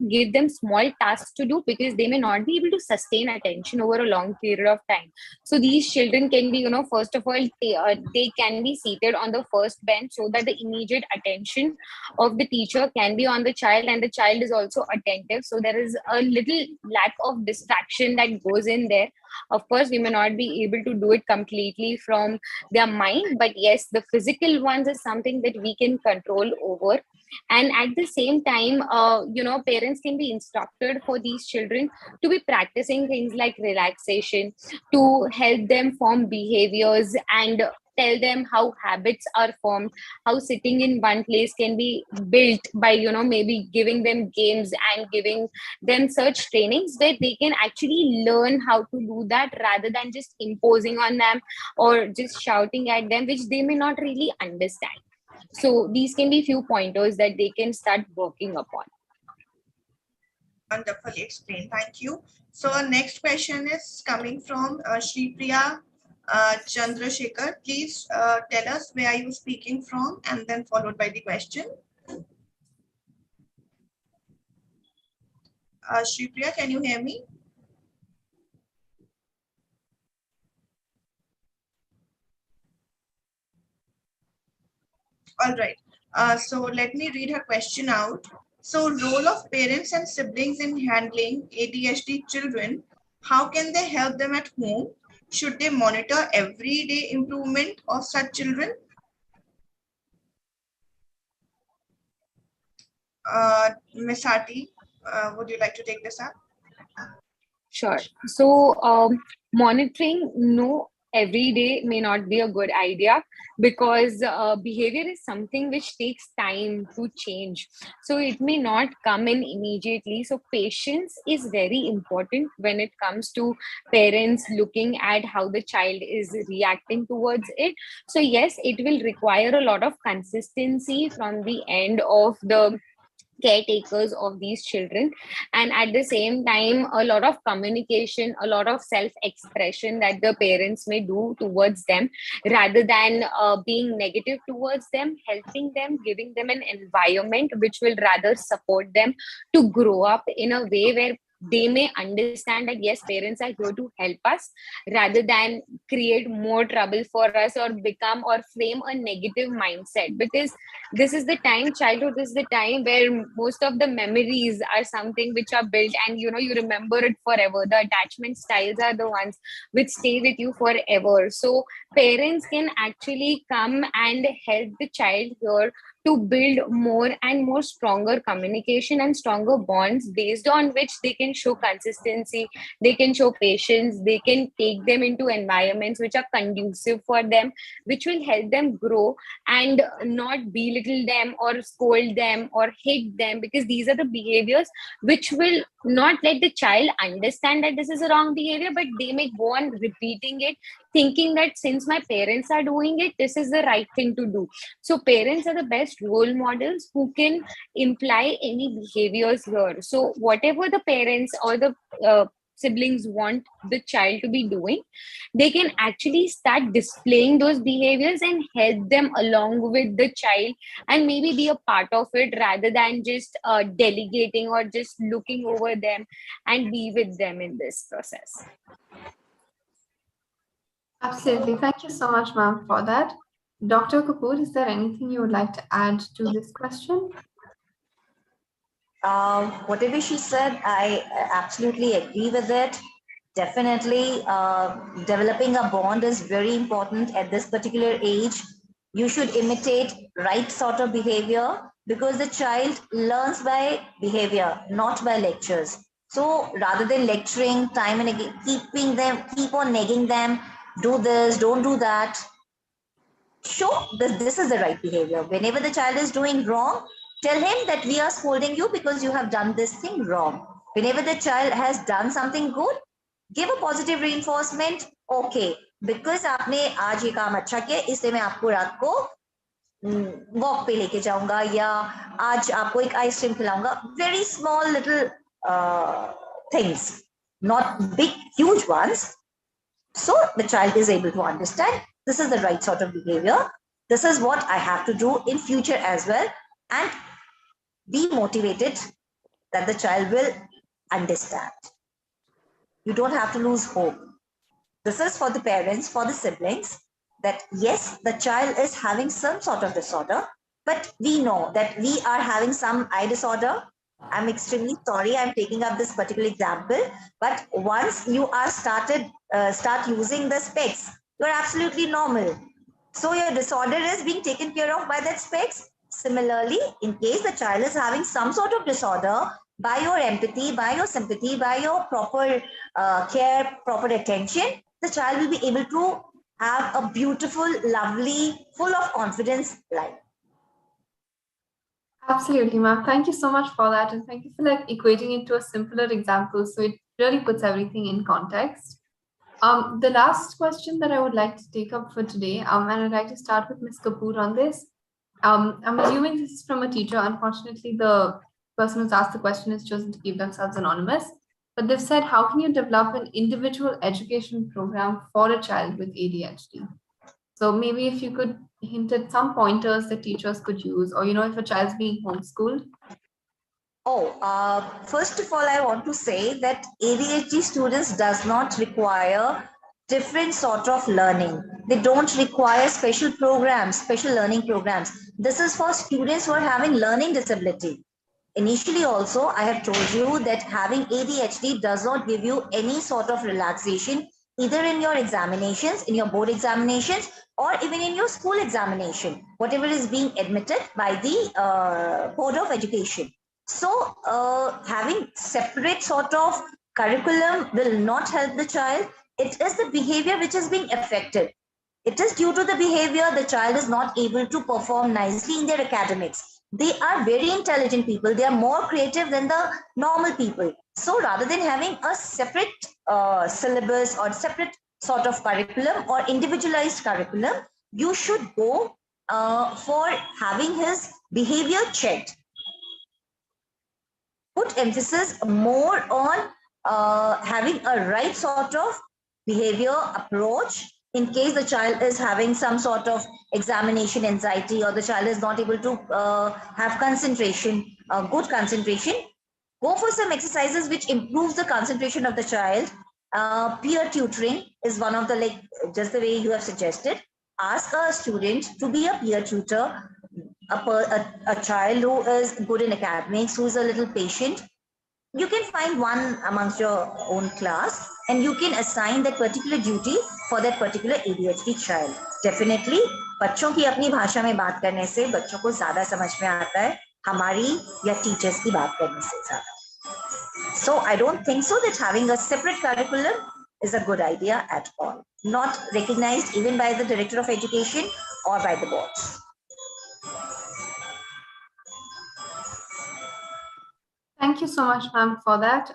give them small tasks to do, because they may not be able to sustain attention over a long period of time. So these children can be, first of all, they can be seated on the first bench so that the immediate attention of the teacher can be on the child, and the child is also attentive, so there is a little lack of distraction that goes in there. Of course, we may not be able to do it completely from their mind, but yes, the physical ones is something that we can control over. And at the same time, parents can be instructed for these children to be practicing things like relaxation, to help them form behaviors and tell them how habits are formed, how sitting in one place can be built by, maybe giving them games and giving them such trainings where they can actually learn how to do that, rather than just imposing on them or just shouting at them, which they may not really understand. So these can be few pointers that they can start working upon. Wonderfully explained. Thank you. So our next question is coming from Shri Priya Chandrasekhar. Please tell us where are you speaking from, and then followed by the question. Shri Priya, can you hear me? All right. So let me read her question out. So role of parents and siblings in handling ADHD children, how can they help them at home? Should they monitor everyday improvement of such children? Ms. Hati, would you like to take this up? Sure. So monitoring every day may not be a good idea, because behavior is something which takes time to change. So it may not come in immediately. So patience is very important when it comes to parents looking at how the child is reacting towards it. So yes, it will require a lot of consistency from the end of the caretakers of these children, and at the same time a lot of communication, a lot of self-expression that the parents may do towards them, rather than being negative towards them, helping them, giving them an environment which will rather support them to grow up in a way where they may understand that yes, parents are here to help us, rather than create more trouble for us or become or frame a negative mindset. Because this is the time, childhood is the time where most of the memories are something which are built, and you remember it forever. The attachment styles are the ones which stay with you forever. So parents can actually come and help the child here to build more and more stronger communication and stronger bonds, based on which they can show consistency, they can show patience, they can take them into environments which are conducive for them, which will help them grow, and not belittle them or scold them or hit them, because these are the behaviors which will not let the child understand that this is a wrong behavior, but they may go on repeating it, thinking that since my parents are doing it, this is the right thing to do. So parents are the best role models who can imply any behaviors here. So whatever the parents or the siblings want the child to be doing, they can actually start displaying those behaviors and help them along with the child, and maybe be a part of it, rather than just delegating or just looking over them and be with them in this process. Absolutely. Thank you so much, ma'am, for that. Dr. Kapoor, is there anything you would like to add to this question? Whatever she said, I absolutely agree with it. Definitely, developing a bond is very important at this particular age. You should imitate right sort of behavior, because the child learns by behavior, not by lectures. So rather than lecturing time and again, keep on nagging them, do this, don't do that. Show this is the right behavior. Whenever the child is doing wrong, tell him that we are scolding you because you have done this thing wrong. Whenever the child has done something good, give a positive reinforcement. Okay, because आपने आज ये काम अच्छा किया, इसलिए मैं आपको रात को वॉक पे लेके जाऊंगा, या आज आपको एक आइसक्रीम खिलाऊंगा. Very small little things, not big huge ones. So the child is able to understand this is the right sort of behavior. This is what I have to do in future as well, and be motivated that the child will understand. You don't have to lose hope. This is for the parents, for the siblings, that yes, the child is having some sort of disorder, but we know that we are having some eye disorder. I'm extremely sorry I'm taking up this particular example, but once you are start using the specs, you're absolutely normal. So your disorder is being taken care of by that specs. Similarly, in case the child is having some sort of disorder, by your empathy, by your sympathy, by your proper care, proper attention, the child will be able to have a beautiful, lovely, full of confidence life. Absolutely, ma'am. Thank you so much for that. And thank you for like equating it to a simpler example. So it really puts everything in context. The last question that I would like to take up for today, and I'd like to start with Ms. Kapoor on this. I'm assuming this is from a teacher. Unfortunately, the person who's asked the question has chosen to keep themselves anonymous. But they've said, how can you develop an individual education program for a child with ADHD? So maybe if you could hint at some pointers that teachers could use, or, if a child's being homeschooled. First of all, I want to say that ADHD students does not require different sort of learning. They don't require special programs, special learning programs. This is for students who are having learning disability. Initially also, I have told you that having ADHD does not give you any sort of relaxation, either in your examinations, in your board examinations, or even in your school examination, whatever is being admitted by the Board of Education. So having separate sort of curriculum will not help the child. It is the behavior which is being affected. It is due to the behavior the child is not able to perform nicely in their academics. They are very intelligent people. They are more creative than the normal people. So rather than having a separate syllabus or separate sort of curriculum or individualized curriculum, you should go for having his behavior checked. Put emphasis more on having a right sort of behavior approach in case the child is having some sort of examination anxiety, or the child is not able to have concentration, good concentration. Go for some exercises which improves the concentration of the child. Peer tutoring is one of the, just the way you have suggested. Ask a student to be a peer tutor, a child who is good in academics, who is a little patient. You can find one amongst your own class, and you can assign that particular duty for that particular ADHD child. Definitely, बच्चों की अपनी भाषा में बात करने से बच्चों को ज्यादा समझ में आता है हमारी या टीचर्स की बात करने से ज्यादा. So I don't think so that having a separate curriculum is a good idea at all. Not recognized even by the Director of Education or by the boards. Thank you so much, ma'am, for that.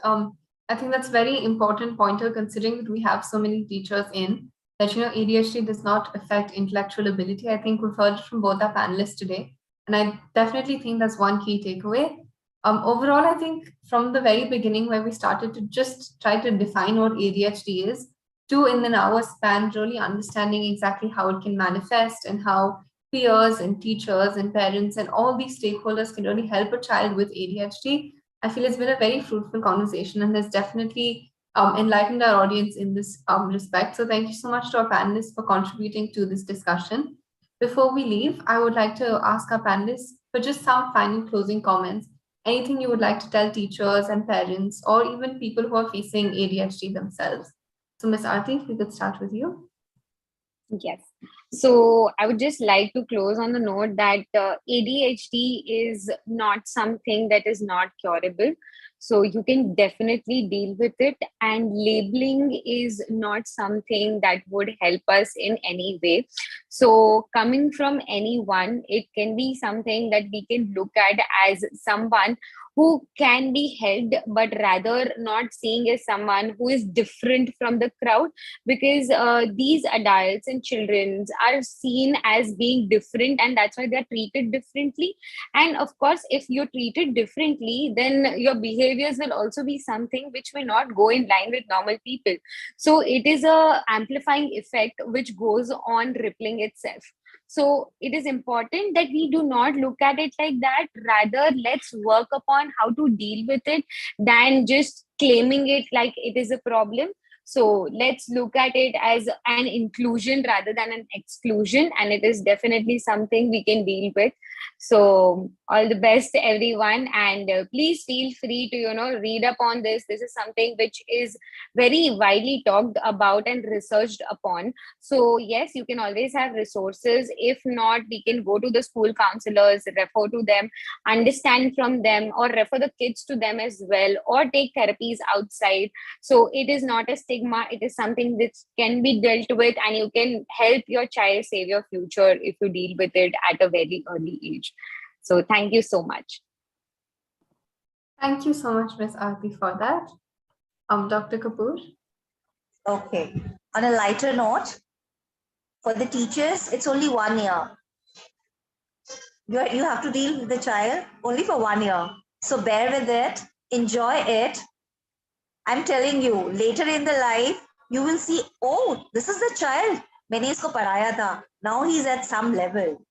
I think that's very important pointer considering that we have so many teachers in that, ADHD does not affect intellectual ability. I think we've heard it from both our panelists today. And I definitely think that's one key takeaway. Overall, I think from the very beginning where we started to just try to define what ADHD is, to in an hour span, really understanding exactly how it can manifest and how peers and teachers and parents and all these stakeholders can really help a child with ADHD. I feel it's been a very fruitful conversation and has definitely enlightened our audience in this respect. So thank you so much to our panelists for contributing to this discussion. Before we leave, I would like to ask our panelists for just some final closing comments. Anything you would like to tell teachers and parents or even people who are facing ADHD themselves. So Ms. Aarti, if we could start with you. Yes. So I would just like to close on the note that ADHD is not something that is not curable. So you can definitely deal with it, and labeling is not something that would help us in any way. So coming from anyone, it can be something that we can look at as someone who can be helped, but rather not seeing as someone who is different from the crowd, because these adults and children are seen as being different, and that's why they're treated differently. And of course, if you're treated differently, then your behaviors will also be something which may not go in line with normal people. So it is a amplifying effect which goes on rippling itself. So it is important that we do not look at it like that. Rather, let's work upon how to deal with it than just claiming it like it is a problem. So let's look at it as an inclusion rather than an exclusion, and it is definitely something we can deal with. So all the best, everyone, and please feel free to read up on this. This is something which is very widely talked about and researched upon. So yes, you can always have resources. If not, we can go to the school counselors, refer to them, understand from them, or refer the kids to them as well, or take therapies outside. So it is not a stigma. It is something that can be dealt with, and you can help your child save your future if you deal with it at a very early age. So thank you so much. Thank you so much, Ms. Aarti, for that. Dr. Kapoor. Okay. On a lighter note, for the teachers, it's only 1 year. You have to deal with the child only for 1 year. So bear with it, enjoy it. I'm telling you, later in the life, you will see, oh, this is the child. मैंने इसको पढ़ाया था. Now he's at some level.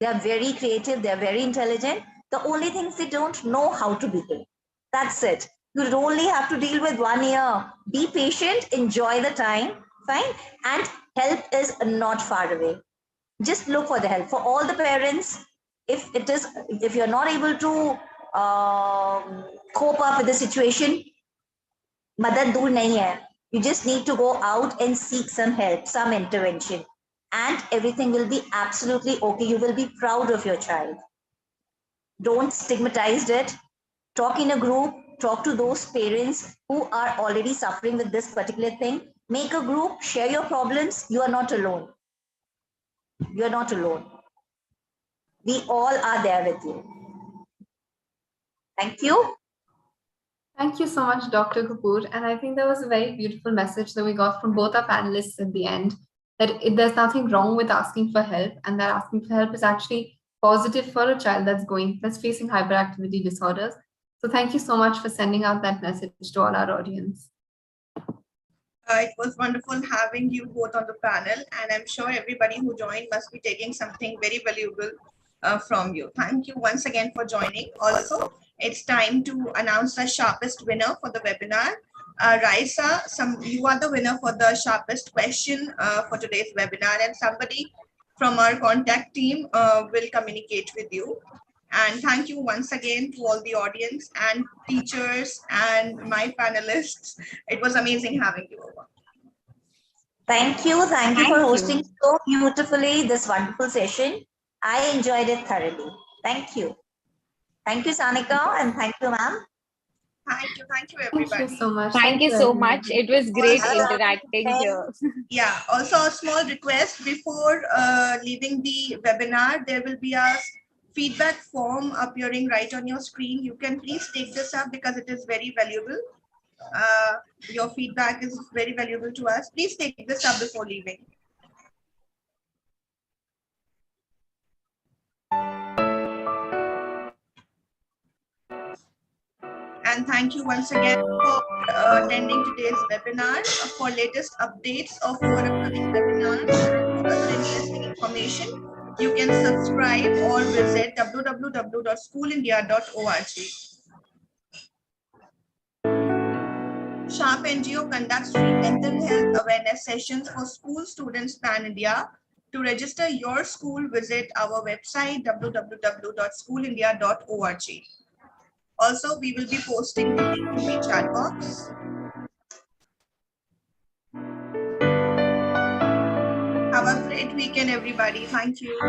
They are very creative. They are very intelligent. The only things they don't know how to behave. That's it. You only have to deal with 1 year. Be patient, enjoy the time, fine? And help is not far away. Just look for the help. For all the parents, if you're not able to cope up with the situation, madad dur nahi hai. You just need to go out and seek some help, some intervention, and everything will be absolutely okay. You will be proud of your child. Don't stigmatize it. Talk in a group. Talk to those parents who are already suffering with this particular thing. Make a group. Share your problems. You are not alone. You are not alone. We all are there with you. Thank you. Thank you so much, Dr. Kapoor. And I think that was a very beautiful message that we got from both our panelists at the end, that there's nothing wrong with asking for help, and that asking for help is actually positive for a child that's facing hyperactivity disorders. So thank you so much for sending out that message to all our audience. It was wonderful having you both on the panel, and I'm sure everybody who joined must be taking something very valuable from you. Thank you once again for joining. Also, it's time to announce the sharpest winner for the webinar. Raisa, you are the winner for the sharpest question for today's webinar, and somebody from our contact team will communicate with you. And thank you once again to all the audience and teachers and my panelists. It was amazing having you over. Thank you. Thank you for hosting so beautifully this wonderful session. I enjoyed it thoroughly. Thank you. Thank you, Sanika, and thank you, ma'am. Thank you Thank everybody. you so much. Thank you so much. everybody. It was great Also, interacting here. yeah, also a small request before leaving the webinar, there will be a feedback form appearing right on your screen. You can please take this up because it is very valuable. Your feedback is very valuable to us. Please take this up before leaving. And thank you once again for attending today's webinar. For latest updates of our upcoming webinars and other interesting information, you can subscribe or visit www.schoolindia.org. Sharp NGO conducts free mental health awareness sessions for school students pan-India. To register your school, visit our website www.schoolindia.org. Also, we will be posting the link in the chat box. Have a great weekend, everybody. Thank you.